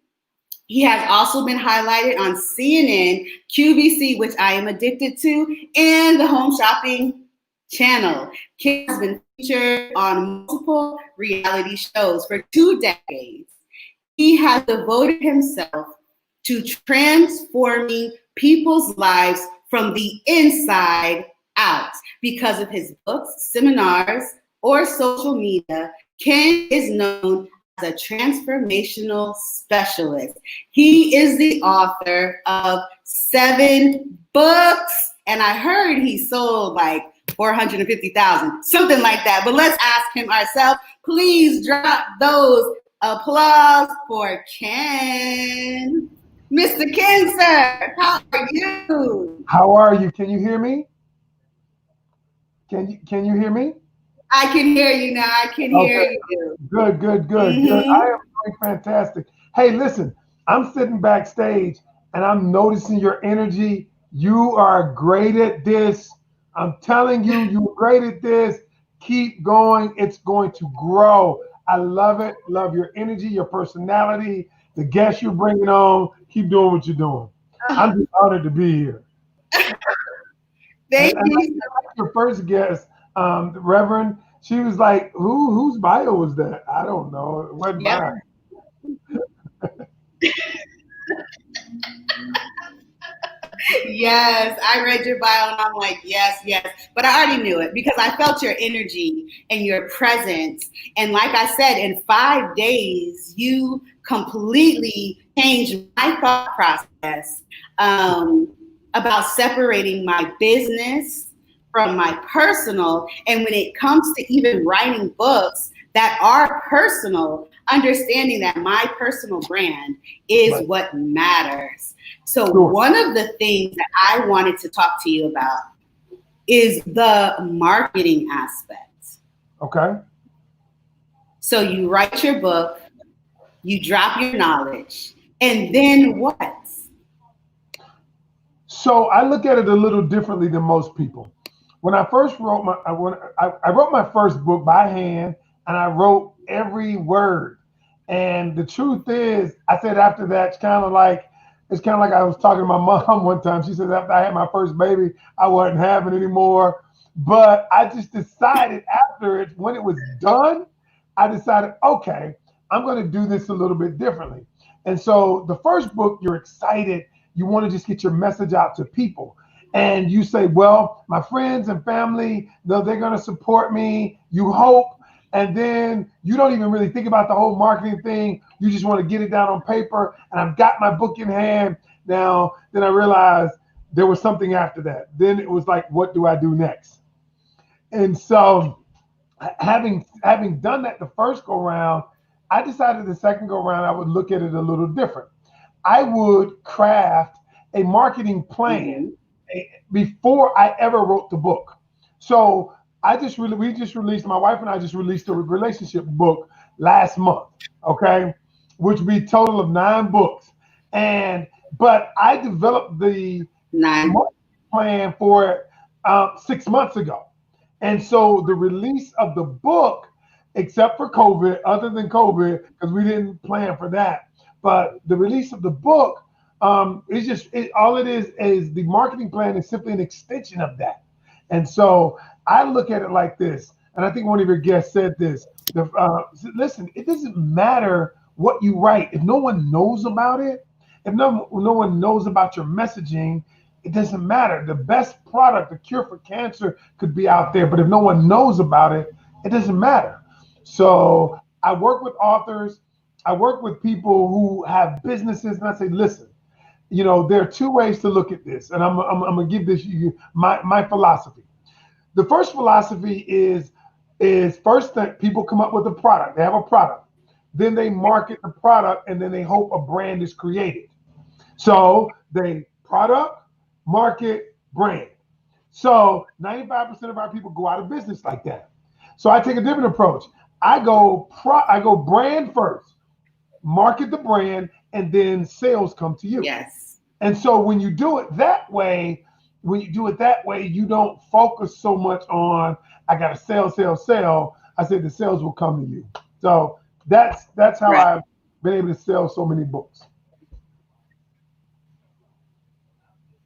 A: He has also been highlighted on CNN, QVC, which I am addicted to, and the Home Shopping Channel. Ken has been featured on multiple reality shows for 2 decades. He has devoted himself to transforming people's lives from the inside out. Because of his books, seminars, or social media, Ken is known as a transformational specialist. He is the author of 7 books, and I heard he sold like 450,000, something like that. But let's ask him ourselves. Please drop those applause for Ken. Mr. Ken, sir, how are you?
D: How are you? Can you hear me? Can you hear me?
A: I can hear you now. I can hear you.
D: Good, good, good, good. I am doing fantastic. Hey, listen, I'm sitting backstage and I'm noticing your energy. You are great at this. I'm telling you, you're great at this. Keep going. It's going to grow. I love it. Love your energy, your personality, the guests you're bringing on. Keep doing what you're doing. I'm just honored to be here.
A: Thank you.
D: Your first guest, the Reverend, she was like, whose bio was that? I don't know. It wasn't mine.
A: Yes, I read your bio and I'm like, yes, yes. But I already knew it because I felt your energy and your presence. And like I said, in 5 days, you completely changed my thought process about separating my business from my personal. And when it comes to even writing books that are personal, understanding that my personal brand is what matters. So one of the things that I wanted to talk to you about is the marketing aspect.
D: Okay.
A: So you write your book, you drop your knowledge, and then what?
D: So I look at it a little differently than most people. When I first wrote I wrote my first book by hand, and I wrote every word. And the truth is, I said after that, it's kind of like I was talking to my mom one time. She said after I had my first baby, I wasn't having anymore. But I just decided after it, when it was done, I decided, okay, I'm going to do this a little bit differently. And so the first book, you're excited. You want to just get your message out to people. And you say, well, my friends and family, they're going to support me. You hope. And then you don't even really think about the whole marketing thing. You just want to get it down on paper. And I've got my book in hand. Now, then I realized there was something after that. Then it was like, what do I do next? And so having done that the first go round, I decided the second go round I would look at it a little different. I would craft a marketing plan before I ever wrote the book. So we just released, my wife and I just released a relationship book last month, okay, which would be a total of 9 books. But I developed the
A: 9
D: plan for it 6 months ago. And so the release of the book, except for COVID, other than COVID, because we didn't plan for that, but the release of the book, all it is the marketing plan is simply an extension of that. And so I look at it like this, and I think one of your guests said this, listen, it doesn't matter what you write. If no one knows about it, if no one knows about your messaging, it doesn't matter. The best product, the cure for cancer, could be out there, but if no one knows about it, it doesn't matter. So I work with authors. I work with people who have businesses, and I say, listen, there are 2 ways to look at this, and I'm gonna give this you my philosophy. The first philosophy is first that people come up with a product. They have a product, then they market the product, and then they hope a brand is created. So they product, market, brand. So 95% of our people go out of business like that. So I take a different approach. I go brand first, market the brand, and then sales come to you.
A: Yes.
D: And so when you do it that way, you don't focus so much on, I got to sell. I said the sales will come to you. So that's how
A: Right.
D: I've been able to sell so many books.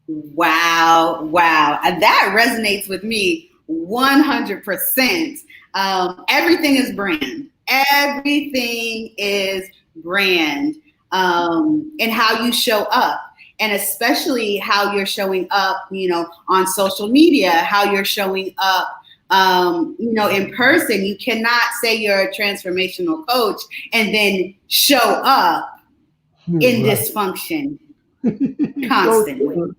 A: Wow. And that resonates with me 100%. Everything is brand. Everything is brand. And how you show up. And especially how you're showing up, on social media, how you're showing up, in person. You cannot say you're a transformational coach and then show up in dysfunction constantly.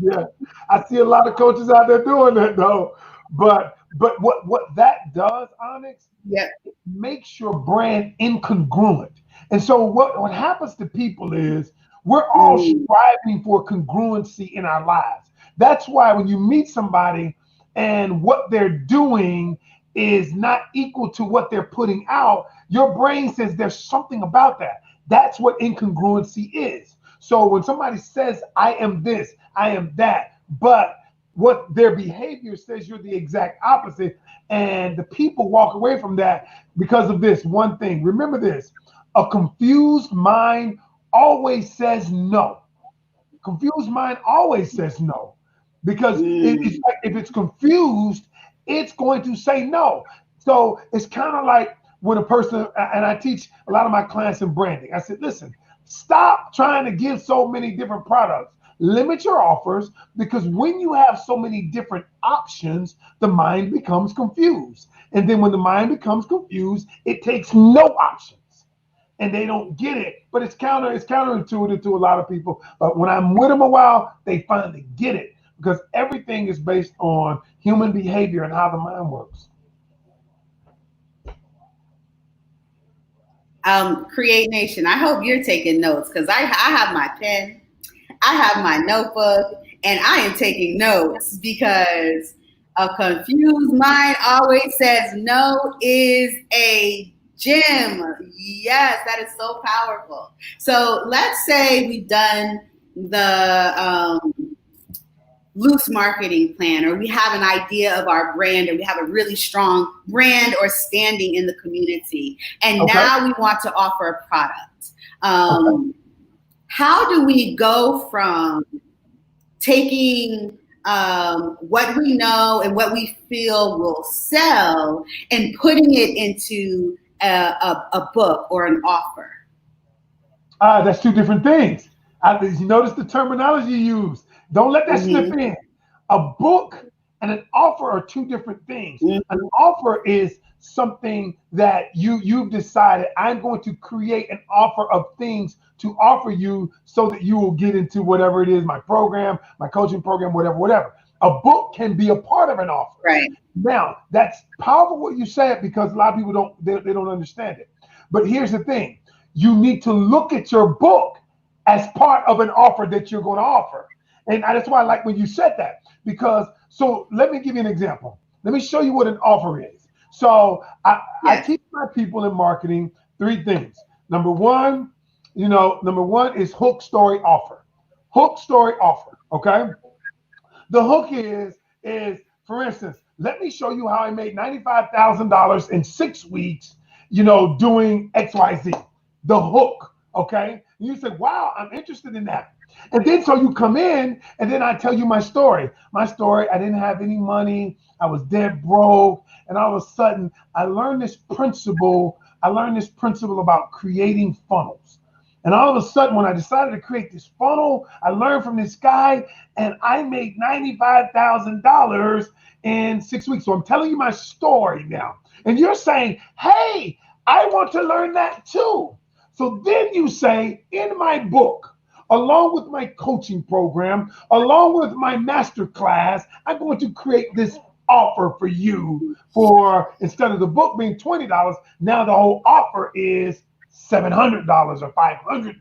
D: Yeah. I see a lot of coaches out there doing that though. But what that does, Onyx, it makes your brand incongruent. And so what happens to people is we're all striving for congruency in our lives. That's why when you meet somebody and what they're doing is not equal to what they're putting out, your brain says there's something about that. That's what incongruency is. So when somebody says, I am this, I am that, but what their behavior says you're the exact opposite, and the people walk away from that because of this one thing. Remember this, a confused mind always says no. Confused mind always says no. Because it's like if it's confused, it's going to say no. So it's kind of like when a person, and I teach a lot of my clients in branding, I said, listen, stop trying to give so many different products. Limit your offers, because when you have so many different options, the mind becomes confused. And then when the mind becomes confused, it takes no options. And they don't get it, but it's counterintuitive to a lot of people. But when I'm with them a while, they finally get it, because everything is based on human behavior and how the mind works.
A: Create Nation, I hope you're taking notes, because I have my pen, I have my notebook, and I am taking notes, because a confused mind always says no is a gem. Yes, that is so powerful. So let's say we've done the loose marketing plan, or we have an idea of our brand, or we have a really strong brand or standing in the community, and now we want to offer a product. How do we go from taking what we know and what we feel will sell and putting it into a book or an offer?
D: That's two different things. You notice the terminology you use. Don't let that slip in. A book and an offer are two different things. An offer is something that you've decided, I'm going to create an offer of things to offer you so that you will get into whatever it is, my program, my coaching program, whatever. A book can be a part of an offer.
A: Right.
D: Now, that's powerful what you said, because a lot of people don't understand it. But here's the thing. You need to look at your book as part of an offer that you're going to offer. And that's why I like when you said that, because, so let me give you an example. Let me show you what an offer is. So I teach my people in marketing three things. Number one is hook, story, offer. Hook, story, offer. Okay. The hook is for instance, let me show you how I made $95,000 in 6 weeks, doing XYZ. The hook. Okay. And you say, wow, I'm interested in that. And then so you come in and then I tell you my story. My story, I didn't have any money. I was dead broke. And all of a sudden I learned this principle. About creating funnels. And all of a sudden, when I decided to create this funnel, I learned from this guy and I made $95,000 in 6 weeks. So I'm telling you my story now. And you're saying, hey, I want to learn that too. So then you say, in my book, along with my coaching program, along with my master class, I'm going to create this offer for you for, instead of the book being $20, now the whole offer is $700 or $500.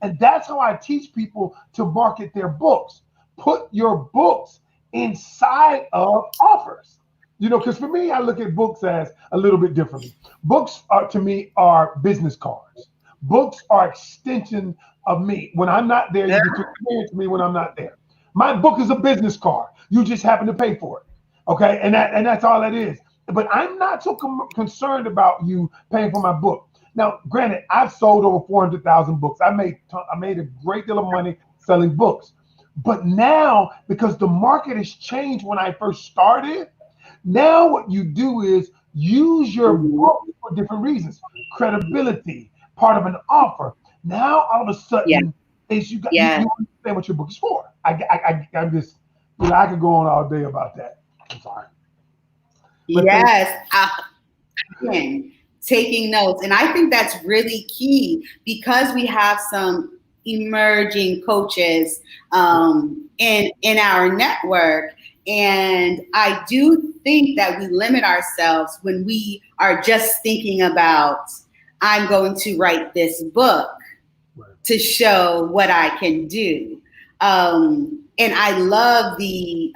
D: And that's how I teach people to market their books. Put your books inside of offers. Because for me, I look at books as a little bit differently. Books to me are business cards. Books are extension of me. When I'm not there, you get to experience me when I'm not there. My book is a business card. You just happen to pay for it. Okay, and that's all it is. But I'm not so concerned about you paying for my book. Now, granted, I've sold over 400,000 books. I made a great deal of money selling books. But now, because the market has changed when I first started, now what you do is use your book for different reasons. Credibility, part of an offer. Now, all of a sudden, you understand what your book is for. I'm just, I could go on all day about that. I'm sorry. But
A: Again, taking notes. And I think that's really key, because we have some emerging coaches in our network. And I do think that we limit ourselves when we are just thinking about, I'm going to write this book to show what I can do. And I love the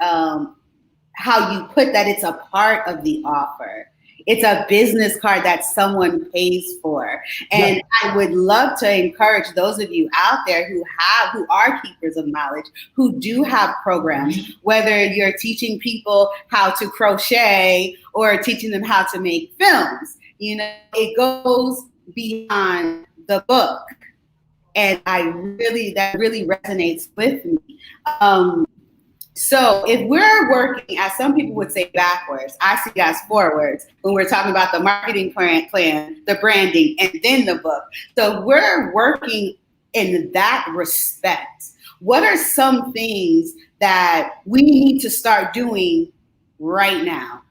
A: how you put that it's a part of the offer. It's a business card that someone pays for. And I would love to encourage those of you out there who are keepers of knowledge, who do have programs, whether you're teaching people how to crochet or teaching them how to make films. It goes beyond the book. And that really resonates with me. So if we're working, as some people would say, backwards, I see it as forwards when we're talking about the marketing plan, the branding, and then the book. So we're working in that respect. What are some things that we need to start doing right now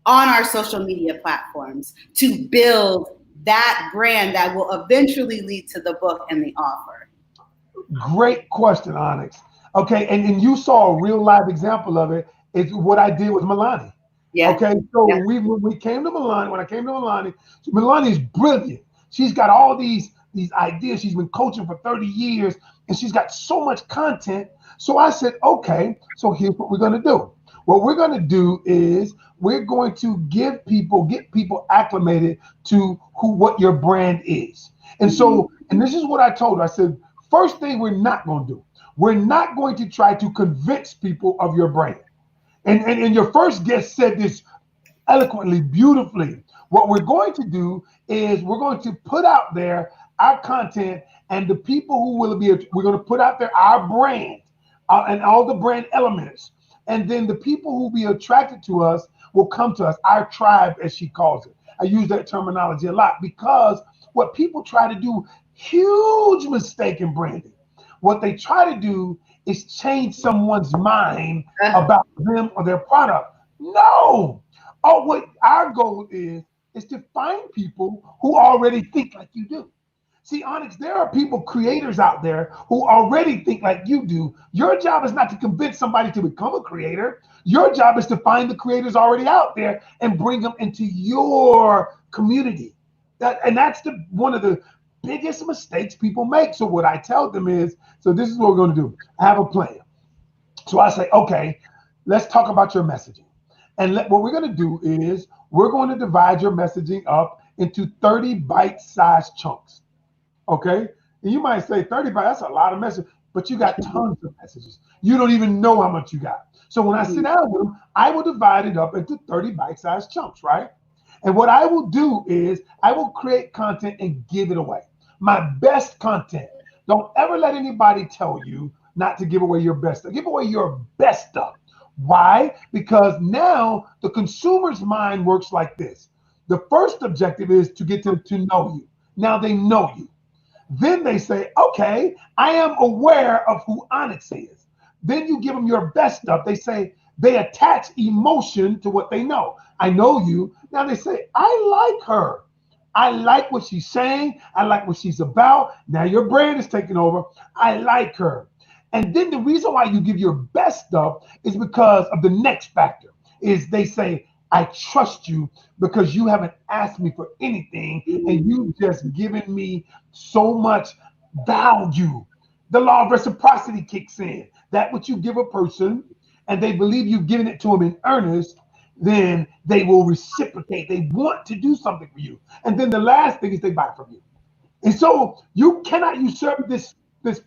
A: on our social media platforms to build that brand that will eventually lead to the book and the offer?
D: Great question, Onyx. Okay, and you saw a real live example of it. It's what I did with Milani. Yeah. Okay, so when we came to Milani, when I came to Milani, Milani's brilliant. She's got all these ideas. She's been coaching for 30 years, and she's got so much content. So I said, okay, so here's what we're going to do. What we're going to do is we're going to get people acclimated to what your brand is. And so, and this is what I told her. I said, first thing we're not going to do. We're not going to try to convince people of your brand. And your first guest said this eloquently, beautifully. What we're going to do is we're going to put out there our content, and the people who will be, we're going to put out there our brand, and all the brand elements. And then the people who be attracted to us will come to us, our tribe, as she calls it. I use that terminology a lot because what people try to do, huge mistake in branding. What they try to do is change someone's mind about them or their product. No. Oh, what our goal is to find people who already think like you do. See, Onyx, there are people, creators out there who already think like you do. Your job is not to convince somebody to become a creator. Your job is to find the creators already out there and bring them into your community. That's one of the biggest mistakes people make. So what I tell them is, so this is what we're going to do. I have a plan. So I say, okay, let's talk about your messaging. And what we're going to do is we're going to divide your messaging up into 30 bite-sized chunks. Okay? And you might say 30 bytes, that's a lot of messages, but you got tons of messages. You don't even know how much you got. So when I sit down with them, I will divide it up into 30 bite-sized chunks, right? And what I will do is I will create content and give it away. My best content. Don't ever let anybody tell you not to give away your best stuff. Give away your best stuff. Why? Because now the consumer's mind works like this. The first objective is to get them to know you. Now they know you. Then they say, okay, I am aware of who Onyx is. Then you give them your best stuff. They say, they attach emotion to what they know. I know you. Now they say, I like her. I like what she's saying. I like what she's about. Now your brand is taking over. I like her. And then the reason why you give your best stuff is because of the next factor is they say, I trust you because you haven't asked me for anything and you just given me so much value. The law of reciprocity kicks in. That what you give a person and they believe you've given it to them in earnest, then they will reciprocate. They want to do something for you. And then the last thing is they buy from you. And so you cannot usurp this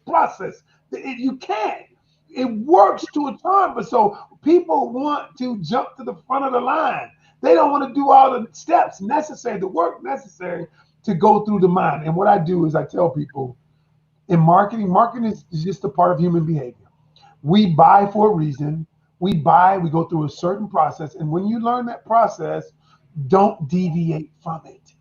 D: process. You can't. It works to a time, but so people want to jump to the front of the line. They don't want to do all the steps necessary, the work necessary to go through the mind. And what I do is I tell people in marketing is just a part of human behavior. We buy for a reason. We go through a certain process. And when you learn that process, don't deviate from it.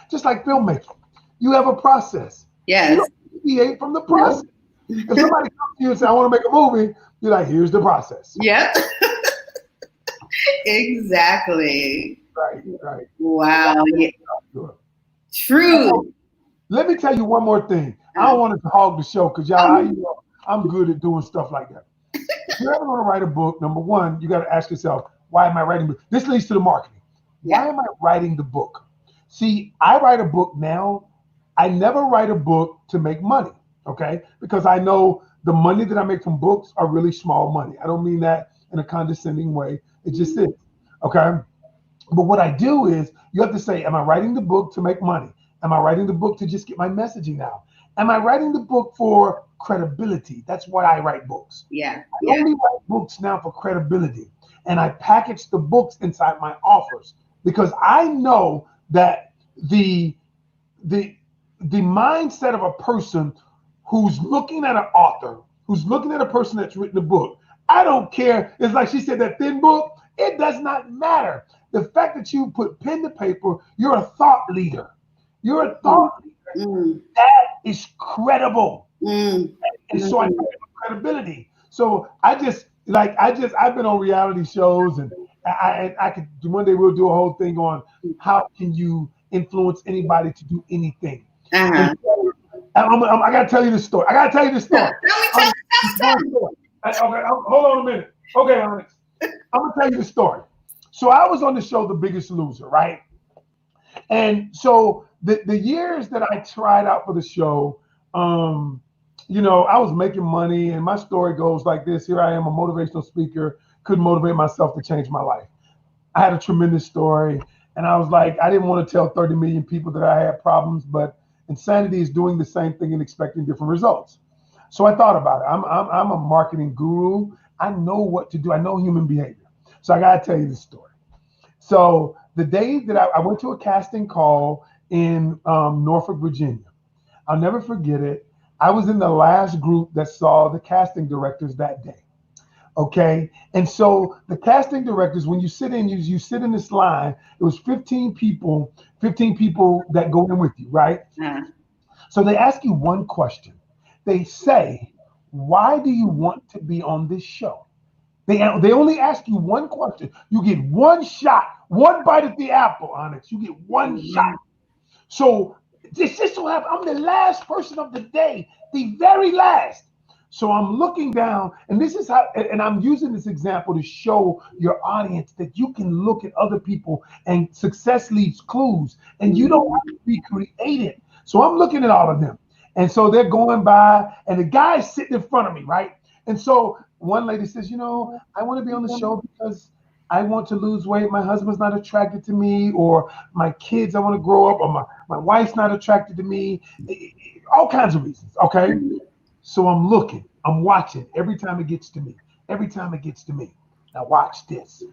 D: Just like filmmaking. You have a process.
A: Yes.
D: You don't deviate from the process. If somebody comes to you and says, I want to make a movie, you're like, here's the process.
A: Yep. Exactly.
D: Right.
A: Wow. Yeah.
D: Sure.
A: True.
D: Let me tell you one more thing. I don't want to hog the show because y'all, I'm good at doing stuff like that. If you're ever going to write a book, number one, you got to ask yourself, why am I writing this? This leads to the marketing. Why am I writing the book? See, I write a book now. I never write a book to make money, okay? Because I know the money that I make from books are really small money. I don't mean that in a condescending way. It just is, okay? But what I do is you have to say, am I writing the book to make money? Am I writing the book to just get my messaging out? Am I writing the book for credibility? That's why I write books.
A: Yeah.
D: I only write books now for credibility. And I package the books inside my offers because I know that the mindset of a person who's looking at an author, who's looking at a person that's written a book, I don't care. It's like she said, that thin book, it does not matter. The fact that you put pen to paper, you're a thought leader. You're a thought leader. That is credible. And so I talk about credibility. So I've been on reality shows and I could, one day we'll do a whole thing on how can you influence anybody to do anything. I got to tell you this story. Tell me. Okay, hold on a minute. Okay, Onyx. I'm going to tell you the story. So I was on the show, The Biggest Loser, right? And so the years that I tried out for the show, I was making money and my story goes like this. Here I am, a motivational speaker, couldn't motivate myself to change my life. I had a tremendous story and I was like, I didn't want to tell 30 million people that I had problems, but insanity is doing the same thing and expecting different results. So I thought about it. I'm a marketing guru. I know what to do. I know human behavior. So I got to tell you this story. So the day that I went to a casting call in Norfolk, Virginia, I'll never forget it. I was in the last group that saw the casting directors that day. Okay. And so the casting directors, when you sit in, you sit in this line, it was 15 people that go in with you, right?
A: Uh-huh.
D: So they ask you one question. They say, why do you want to be on this show? They only ask you one question. You get one shot, one bite at the apple, Onyx. You get one shot. So this just so happens I'm the last person of the day, the very last. So I'm looking down, and this is how, and I'm using this example to show your audience that you can look at other people and success leaves clues, and you don't have to be creative. So I'm looking at all of them. And so they're going by, and the guy's sitting in front of me, right? And so one lady says, I want to be on the show because I want to lose weight. My husband's not attracted to me, or my kids, I want to grow up, or my wife's not attracted to me. All kinds of reasons, okay? So I'm looking, I'm watching every time it gets to me. Now watch this.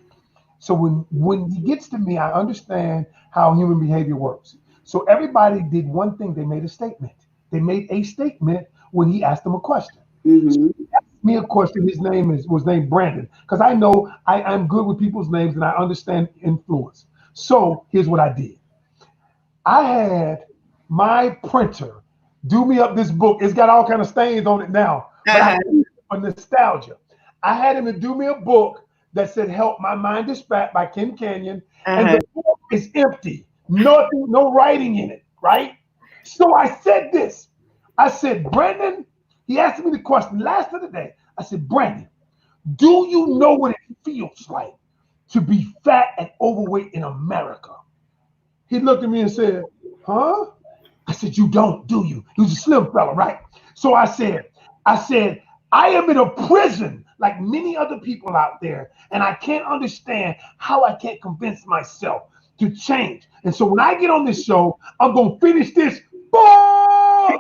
D: So when he gets to me, I understand how human behavior works. So everybody did one thing. They made a statement. They made a statement when he asked them a question.
A: Mm-hmm.
D: So he asked me a question. His name was named Brandon, because I know I'm good with people's names and I understand influence. So here's what I did. I had my printer do me up this book. It's got all kind of stains on it now, but I did it for nostalgia. I had him to do me a book that said "Help My Mind is Fat" by Canion, and the book is empty. Nothing, no writing in it, right? So I said this. I said, Brandon, he asked me the question last of the day. I said, Brandon, do you know what it feels like to be fat and overweight in America? He looked at me and said, huh? I said, you don't, do you? He was a slim fella, right? So I said, I am in a prison like many other people out there, and I can't understand how I can't convince myself to change. And so when I get on this show, I'm going to finish this book. I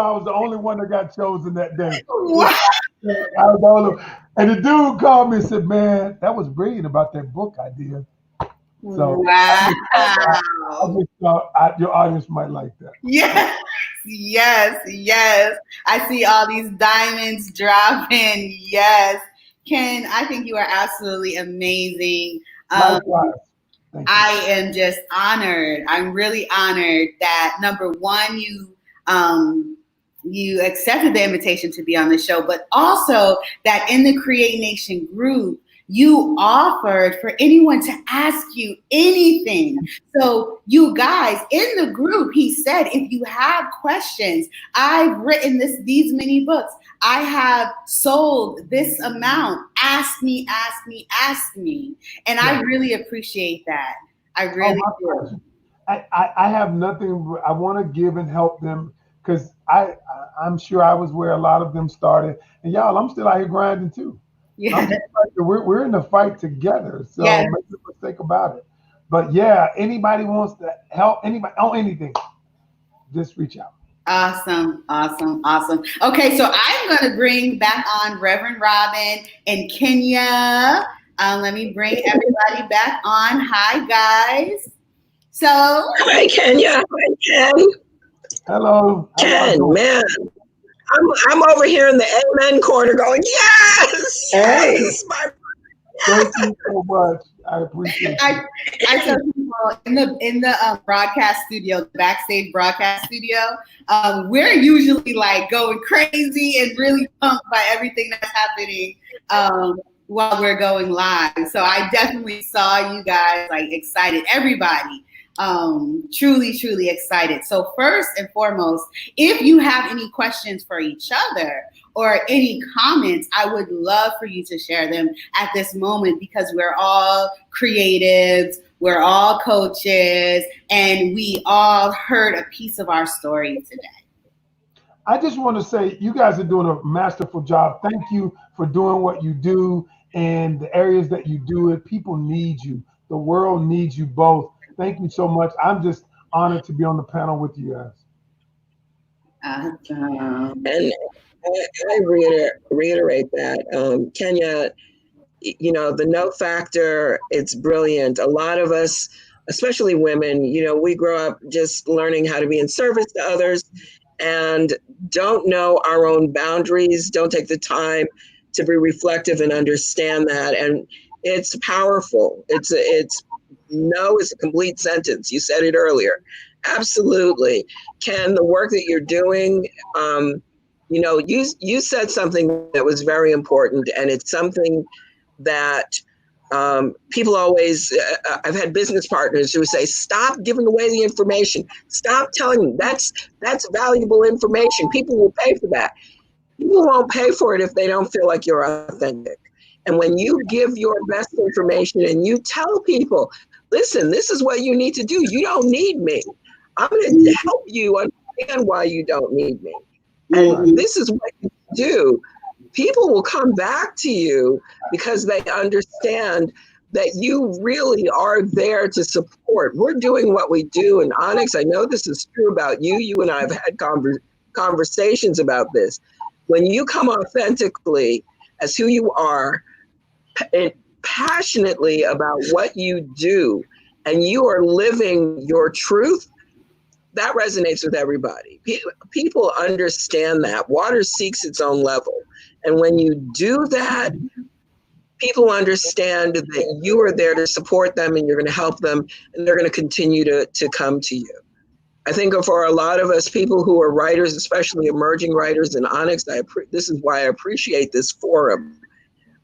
D: was the only one that got chosen that day.
A: What?
D: I was the only, and the dude called me and said, man, that was brilliant about that book idea. So
A: wow.
D: I just thought your audience might like that.
A: Yes. I see all these diamonds dropping. Yes. Ken, I think you are absolutely amazing.
D: Likewise.
A: I am just honored. I'm really honored that, number one, you accepted the invitation to be on the show, but also that in the Create Nation group, you offered for anyone to ask you anything. So you guys in the group, he said, if you have questions, I've written these many books. I have sold this amount. Ask me. And I really appreciate that. I really do.
D: I have nothing. I want to give and help them, because I'm sure I was where a lot of them started. And y'all, I'm still out here grinding too.
A: Yeah.
D: We're in the fight together. So make no mistake about it. But yeah, anybody wants to help, anybody on anything, just reach out.
A: Awesome. Okay, so I'm going to bring back on Reverend Robin and Kenya. Let me bring everybody back on. Hi, guys. So.
B: Hi, Kenya. Hi, Ken.
D: Hello.
B: Ken, man. I'm over here in the amen corner going, yes! Yes!
D: Thank you so much. I appreciate it.
A: I tell people in the broadcast studio, the backstage broadcast studio, we're usually like going crazy and really pumped by everything that's happening while we're going live. So I definitely saw you guys like excited, everybody. Truly excited. So first and foremost, if you have any questions for each other or any comments, I would love for you to share them at this moment, because we're all creatives, we're all coaches, and we all heard a piece of our story today.
D: I just want to say you guys are doing a masterful job. Thank you for doing what you do and the areas that you do it. People need you. The world needs you both. Thank you so much. I'm just honored to be on the panel with you guys.
A: Awesome.
B: And I reiterate that, Kenya, you know, the no factor, it's brilliant. A lot of us, especially women, you know, we grow up just learning how to be in service to others and don't know our own boundaries, don't take the time to be reflective and understand that. And it's powerful. It's no is a complete sentence. You said it earlier. Absolutely. Can the work that you're doing, you know, you said something that was very important, and it's something that people always, I've had business partners who say, stop giving away the information. Stop telling them that's valuable information. People will pay for that. People won't pay for it if they don't feel like you're authentic. And when you give your best information and you tell people, listen, this is what you need to do. You don't need me. I'm going to help you understand why you don't need me. And this is what you do. People will come back to you because they understand that you really are there to support. We're doing what we do. And Onyx, I know this is true about you. You and I have had conversations about this. When you come authentically as who you are and passionately about what you do, and you are living your truth, that resonates with everybody. People understand that. Water seeks its own level. And when you do that, people understand that you are there to support them and you're going to help them, and they're going to continue to come to you. I think for a lot of us, people who are writers, especially emerging writers, and Onyx, this is why I appreciate this forum.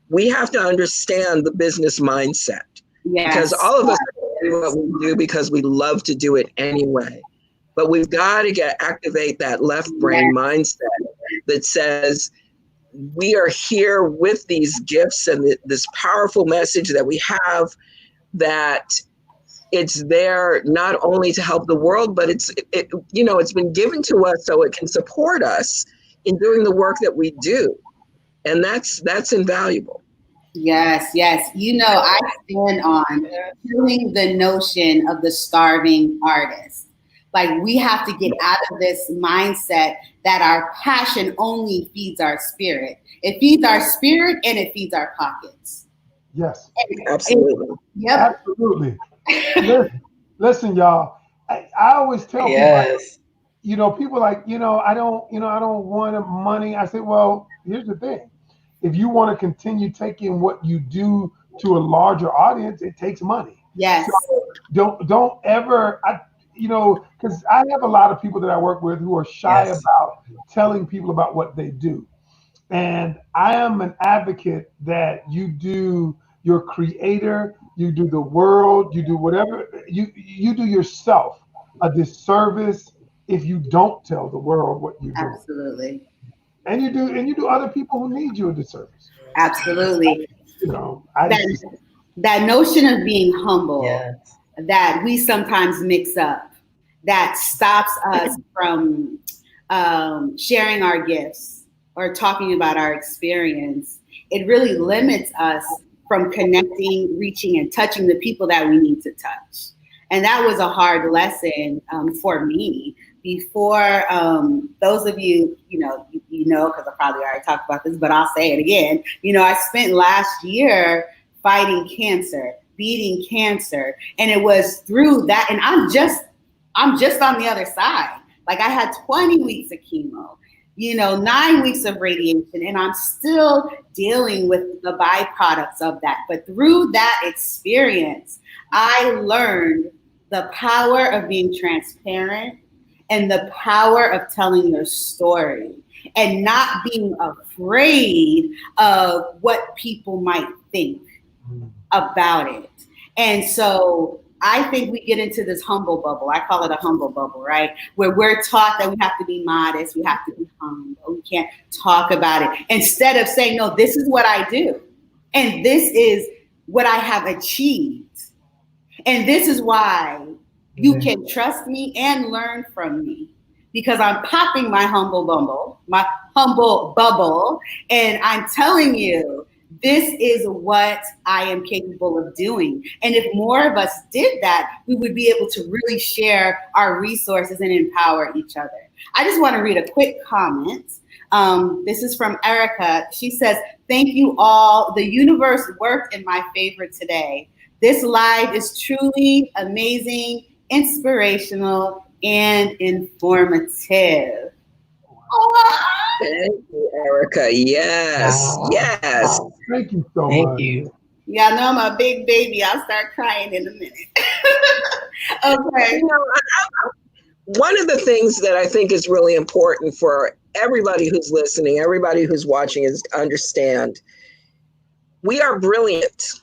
B: We have to understand the business mindset. Yes. Because all of us do what we do because we love to do it anyway. But we've got to activate that left brain mindset that says, we are here with these gifts and this powerful message that we have, that it's there not only to help the world, but it's been given to us so it can support us in doing the work that we do. And that's invaluable.
A: Yes, yes. You know, I stand on killing the notion of the starving artist. Like, we have to get out of this mindset that our passion only feeds our spirit. It feeds our spirit and it feeds our pockets.
D: Yes.
B: Absolutely.
A: Yep.
D: Absolutely. Listen, y'all. I always tell people, you know, people like, I don't want money. I say, well, here's the thing. If you want to continue taking what you do to a larger audience, it takes money.
A: Yes.
D: So don't ever, because I have a lot of people that I work with who are shy about telling people about what they do. And I am an advocate that you're creator, you do the world, you do whatever, you do yourself a disservice if you don't tell the world what you do.
A: Absolutely.
D: And you do other people who need you a disservice.
A: Absolutely.
D: That
A: notion of being humble that we sometimes mix up, that stops us from sharing our gifts or talking about our experience. It really limits us from connecting, reaching, and touching the people that we need to touch. And that was a hard lesson for me. Before, those of you, because I probably already talked about this, but I'll say it again. I spent last year fighting cancer, beating cancer. And it was through that. And I'm just on the other side. Like, I had 20 weeks of chemo, 9 weeks of radiation, and I'm still dealing with the byproducts of that. But through that experience, I learned the power of being transparent and the power of telling your story and not being afraid of what people might think about it. And so I think we get into this humble bubble. I call it a humble bubble, right? Where we're taught that we have to be modest, we have to be humble, we can't talk about it. Instead of saying, no, this is what I do. And this is what I have achieved. And this is why you can trust me and learn from me, because I'm popping my humble bubble, and I'm telling you, this is what I am capable of doing. And if more of us did that, we would be able to really share our resources and empower each other. I just want to read a quick comment This is from Erica. She says, thank you all. The universe worked in my favor today. This live is truly amazing, inspirational, and informative. Oh,
B: Thank you, Erica. Yes,
C: Wow.
B: yes.
C: Wow.
D: Thank you so
C: Thank
D: much.
C: you.
A: y'all know I'm a big baby. I'll start crying in a minute. Okay.
B: You know, one of the things that I think is really important for everybody who's listening, everybody who's watching, is to understand we are brilliant.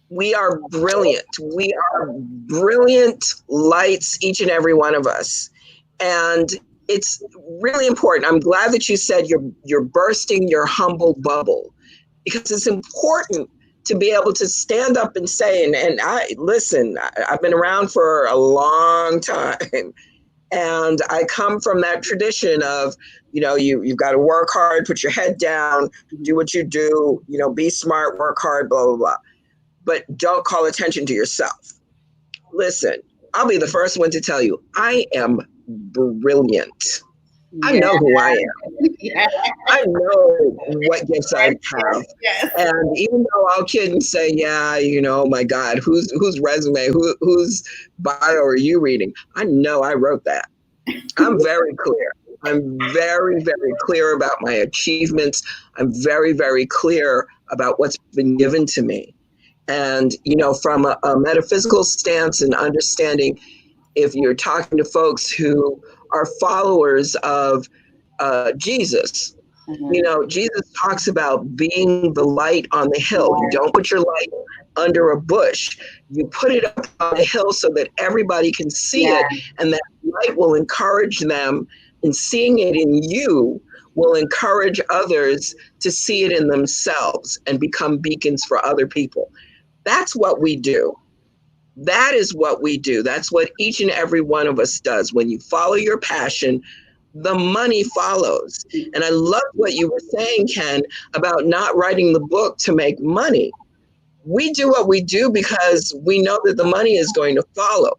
B: We are brilliant. We are brilliant lights, each and every one of us. And it's really important. I'm glad that you said you're bursting your humble bubble, because it's important to be able to stand up and say, and I listen, I've been around for a long time. And I come from that tradition of, you've got to work hard, put your head down, do what you do, be smart, work hard, blah, blah, blah. But don't call attention to yourself. Listen, I'll be the first one to tell you, I am brilliant. I know who I am.
A: Yeah.
B: I know what gifts I have.
A: Yes.
B: And even though I'll kid and say, yeah, my God, whose resume, whose bio are you reading? I know I wrote that. I'm very clear. I'm very, very clear about my achievements. I'm very, very clear about what's been given to me. And, from a metaphysical stance and understanding, if you're talking to folks who are followers of Jesus, Jesus talks about being the light on the hill. You don't put your light under a bush. You put it up on the hill so that everybody can see it, and that light will encourage them, and seeing it in you will encourage others to see it in themselves and become beacons for other people. That's what we do. That is what we do. That's what each and every one of us does. When you follow your passion, the money follows. And I love what you were saying, Ken, about not writing the book to make money. We do what we do because we know that the money is going to follow.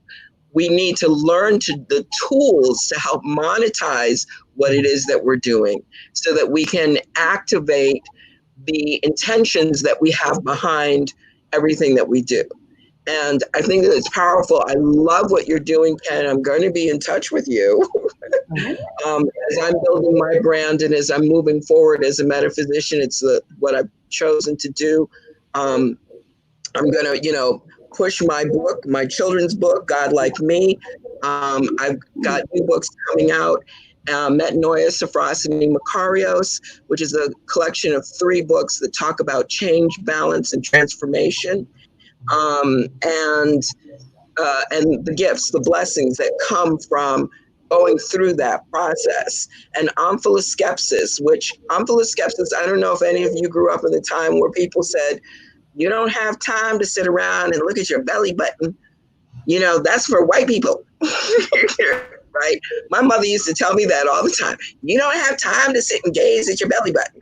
B: We need to learn the tools to help monetize what it is that we're doing, so that we can activate the intentions that we have behind everything that we do. And I think that it's powerful. I love what you're doing, Ken. I'm going to be in touch with you as I'm building my brand and as I'm moving forward as a metaphysician. It's what I've chosen to do. I'm going to, push my book, my children's book, God Like Me. I've got new books coming out. Metanoia, Reciprocity, Makarios, which is a collection of 3 books that talk about change, balance, and transformation. And the gifts, the blessings that come from going through that process. And Omphaloskepsis, I don't know if any of you grew up in the time where people said, you don't have time to sit around and look at your belly button. That's for white people, right? My mother used to tell me that all the time. You don't have time to sit and gaze at your belly button.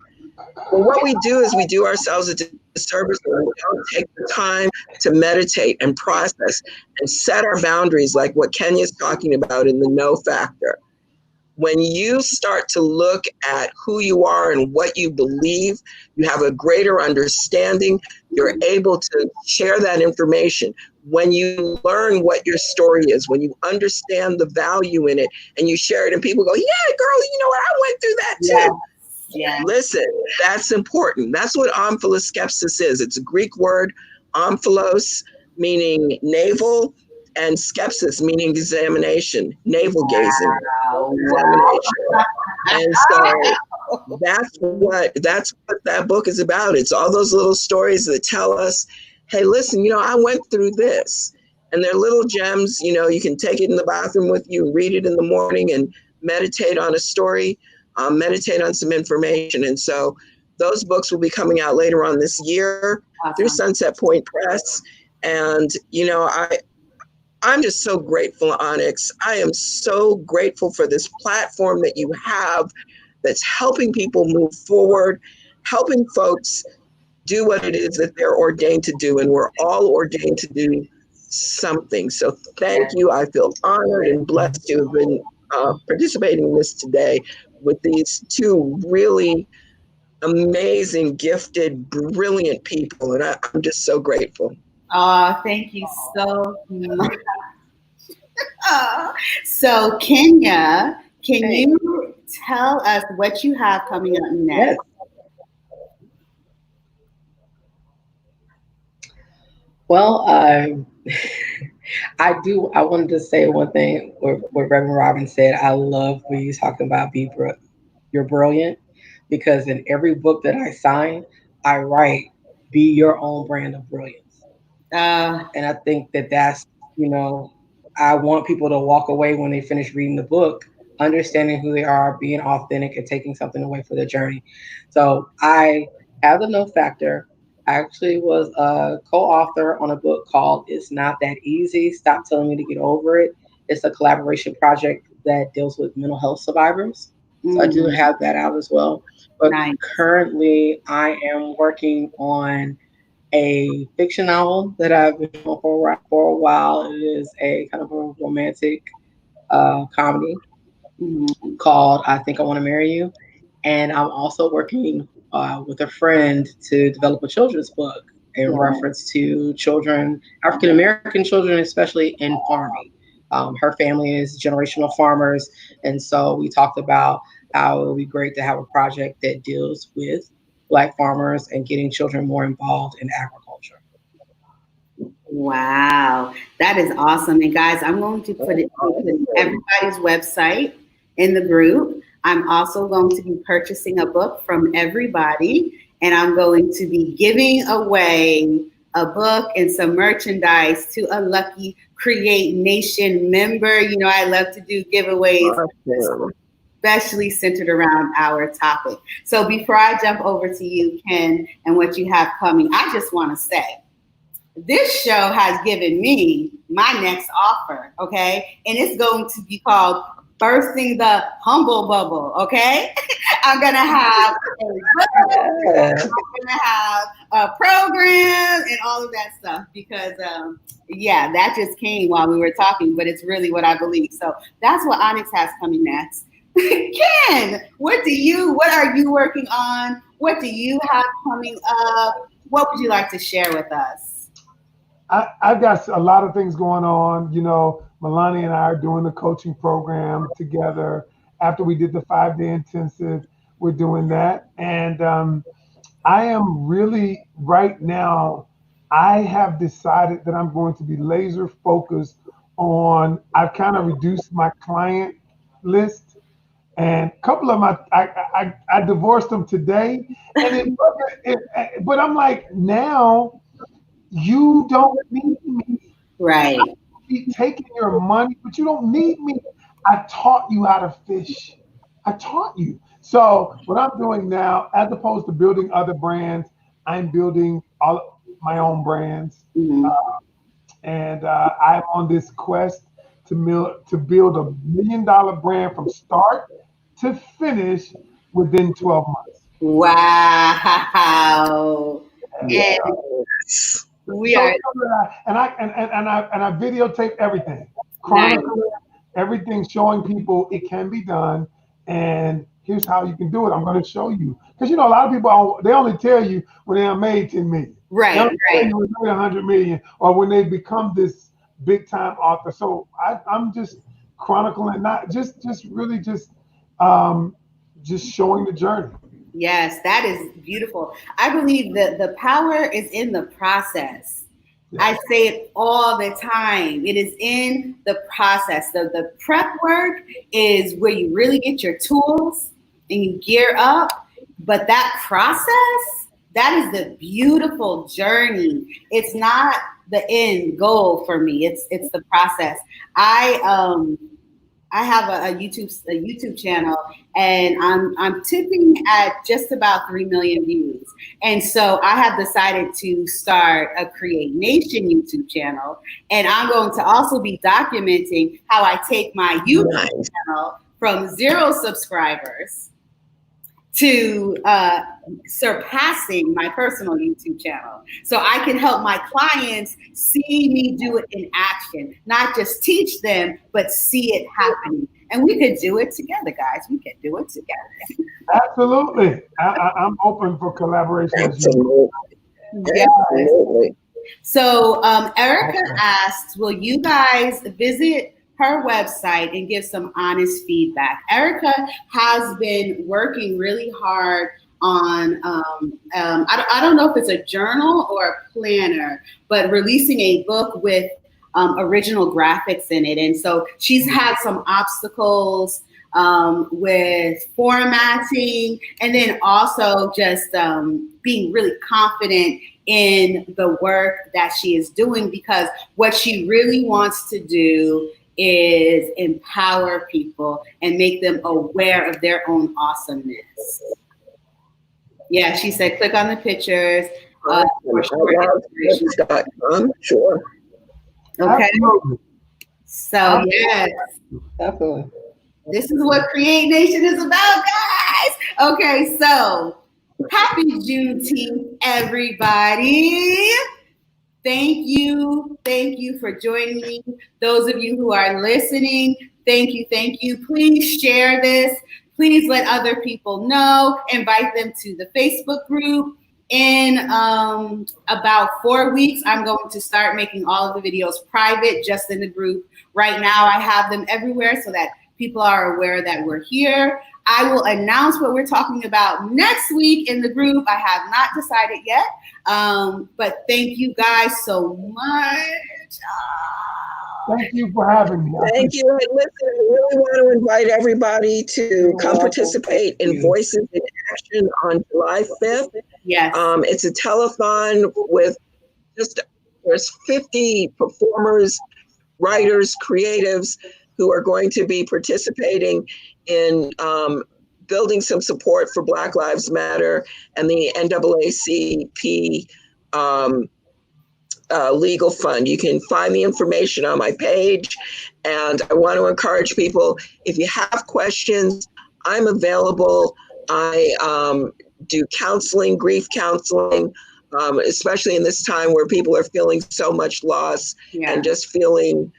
B: Well, what we do is we do ourselves a disservice when we don't take the time to meditate and process and set our boundaries, like what Kenya's talking about in the no factor. When you start to look at who you are and what you believe, you have a greater understanding. You're able to share that information. When you learn what your story is, when you understand the value in it, and you share it, and people go, yeah, girl, you know what? I went through that too.
A: Yeah.
B: Listen, that's important. That's what omphaloskepsis is. It's a Greek word, omphalos, meaning navel, and skepsis, meaning examination, navel gazing, examination. And so that's what that book is about. It's all those little stories that tell us, hey, listen, I went through this. And they're little gems, you can take it in the bathroom with you, read it in the morning, and meditate on a story, meditate on some information. And so those books will be coming out later on this year through Sunset Point Press. And, I'm just so grateful, Onyx. I am so grateful for this platform that you have that's helping people move forward, helping folks do what it is that they're ordained to do. And we're all ordained to do something. So thank you. I feel honored and blessed to have been participating in this today. with these two really amazing, gifted, brilliant people. And I'm just so grateful.
A: Oh, thank you so much. So, Kenya, can you tell us what you have coming up next?
C: Yes. Well, I wanted to say one thing what Reverend Robin said. I love when he's talking about you're brilliant, because in every book that I sign, I write, be your own brand of brilliance. And I think that's, I want people to walk away when they finish reading the book, understanding who they are, being authentic, and taking something away for their journey. So I, as a no factor, actually was a co-author on a book called It's Not That Easy, Stop Telling Me to Get Over It. It's a collaboration project that deals with mental health survivors. So I do have that out as well. But
A: Nice.
C: currently I am working on a fiction novel that I've been on for a while. It is a kind of a romantic comedy called I Think I Want to Marry You. And I'm also working with a friend to develop a children's book in reference to children, African American children, especially in farming. Her family is generational farmers. And so we talked about how it would be great to have a project that deals with Black farmers and getting children more involved in agriculture.
A: Wow, that is awesome. And guys, I'm going to put everybody's website in the group. I'm also going to be purchasing a book from everybody, and I'm going to be giving away a book and some merchandise to a lucky Create Nation member. You know, I love to do giveaways, especially centered around our topic. So before I jump over to you, Ken, and what you have coming, I just want to say, this show has given me my next offer, okay? And it's going to be called Bursting the Humble Bubble, okay? I'm going to have a book, I'm going to have a program and all of that stuff because, yeah, that just came while we were talking, but it's really what I believe. So that's what Onyx has coming next. Ken, what are you working on? What do you have coming up? What would you like to share with us?
D: I've got a lot of things going on. You know, Milani and I are doing the coaching program together. After we did the 5-day intensive, we're doing that. And I am really, right now, I have decided that I'm going to be laser focused on, I've kind of reduced my client list. And a couple of my, I divorced them today. And but I'm like, now, you don't need me.
A: Right.
D: I keep taking your money, but you don't need me. I taught you how to fish. I taught you. So what I'm doing now, as opposed to building other brands, I'm building all my own brands. And I'm on this quest to build $1 million brand from start to finish within 12 months.
A: Wow.
B: Yeah.
A: We are,
D: and I videotape everything, chronicle everything, showing people it can be done, and here's how you can do it. I'm going to show you, because you know a lot of people, they only tell you when they are made 10 million,
A: right?
D: They only tell you when they're 100 million, or when they become this big time author. So I'm just chronicling, not just really just showing the journey.
A: Yes, that is beautiful. I believe that the power is in the process. Yeah. I say it all the time. It is in the process. The prep work is where you really get your tools and you gear up. But that process, that is the beautiful journey. It's not the end goal for me. It's the process. I have a YouTube channel, and I'm tipping at just about 3 million views. And so I have decided to start a Create Nation YouTube channel, and I'm going to also be documenting how I take my YouTube channel from 0 subscribers to surpassing my personal YouTube channel. So I can help my clients see me do it in action, not just teach them, but see it happening. And we could do it together, guys. We could do it together.
D: Absolutely. I'm open for collaboration.
B: Absolutely.
A: Yes.
B: Absolutely.
A: So Erica asked, will you guys visit her website and give some honest feedback? Erica has been working really hard on, I don't know if it's a journal or a planner, but releasing a book with original graphics in it. And so she's had some obstacles with formatting, and then also just being really confident in the work that she is doing, because what she really wants to do is empower people and make them aware of their own awesomeness. Yeah, she said, click on the pictures. For sure.
B: Sure.
A: Okay.
D: Absolutely.
A: So yes,
C: Definitely.
A: this is what Create Nation is about, guys. Okay, so happy Juneteenth, everybody. Thank you for joining me. Those of you who are listening, thank you. Please share this. Please let other people know. Invite them to the Facebook group. In about 4 weeks, I'm going to start making all of the videos private, just in the group. Right now, I have them everywhere so that people are aware that we're here. I will announce what we're talking about next week in the group. I have not decided yet, but thank you guys so much.
D: Thank you for having me.
B: Thank you. And listen, I really want to invite everybody to come participate in Voices in Action on July 5th.
A: Yes.
B: It's a telethon with there's 50 performers, writers, creatives who are going to be participating in building some support for Black Lives Matter and the NAACP legal fund. You can find the information on my page. And I want to encourage people, if you have questions, I'm available. I do counseling, grief counseling, especially in this time where people are feeling so much loss and just feeling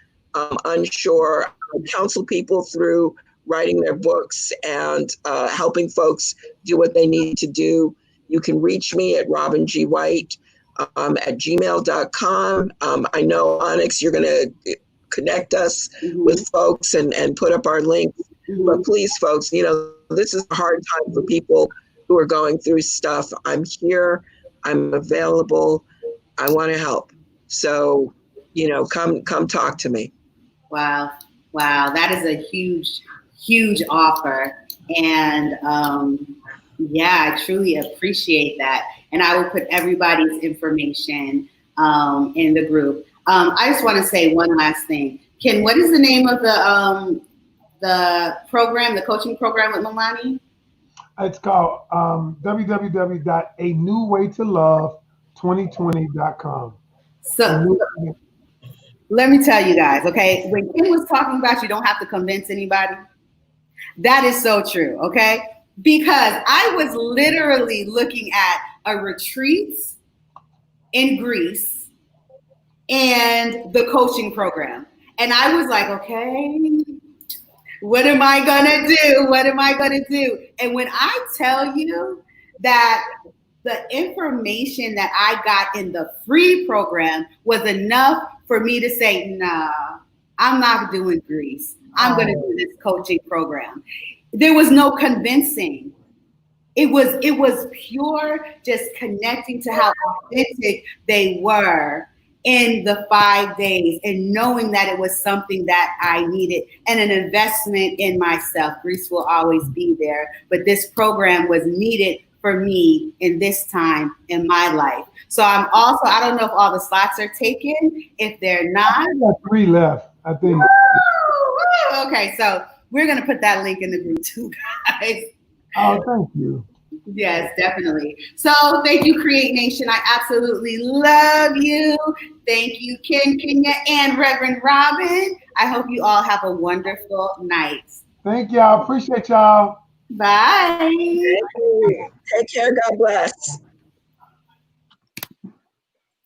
B: unsure. I counsel people through writing their books and helping folks do what they need to do. You can reach me at robingwhite at gmail.com. I know, Onyx, you're going to connect us with folks and put up our links. But please, folks, this is a hard time for people who are going through stuff. I'm here. I'm available. I want to help. So, come talk to me.
A: Wow. That is a huge offer. And I truly appreciate that. And I will put everybody's information in the group. I just want to say one last thing. Ken, what is the name of the program, the coaching program with Milani?
D: It's called www.anewwaytolove2020.com.
A: So let me tell you guys, okay? When Ken was talking about you don't have to convince anybody, that is so true, okay? Because I was literally looking at a retreat in Greece and the coaching program. And I was like, okay, what am I gonna do? And when I tell you that the information that I got in the free program was enough for me to say, nah, I'm not doing Greece. I'm gonna do this coaching program. There was no convincing. It was pure just connecting to how authentic they were in the 5 days and knowing that it was something that I needed and an investment in myself. Greece will always be there, but this program was needed for me in this time in my life. So I don't know if all the slots are taken. If they're not,
D: I got 3 left, I think.
A: Okay, so we're gonna put that link in the group too, guys.
D: Oh, thank you.
A: Yes, definitely. So thank you, Create Nation. I absolutely love you. Thank you, Ken, Kenya, and Reverend Robin. I hope you all have a wonderful night.
D: Thank y'all. Appreciate y'all.
A: Bye.
B: Thank you. Take care. God bless.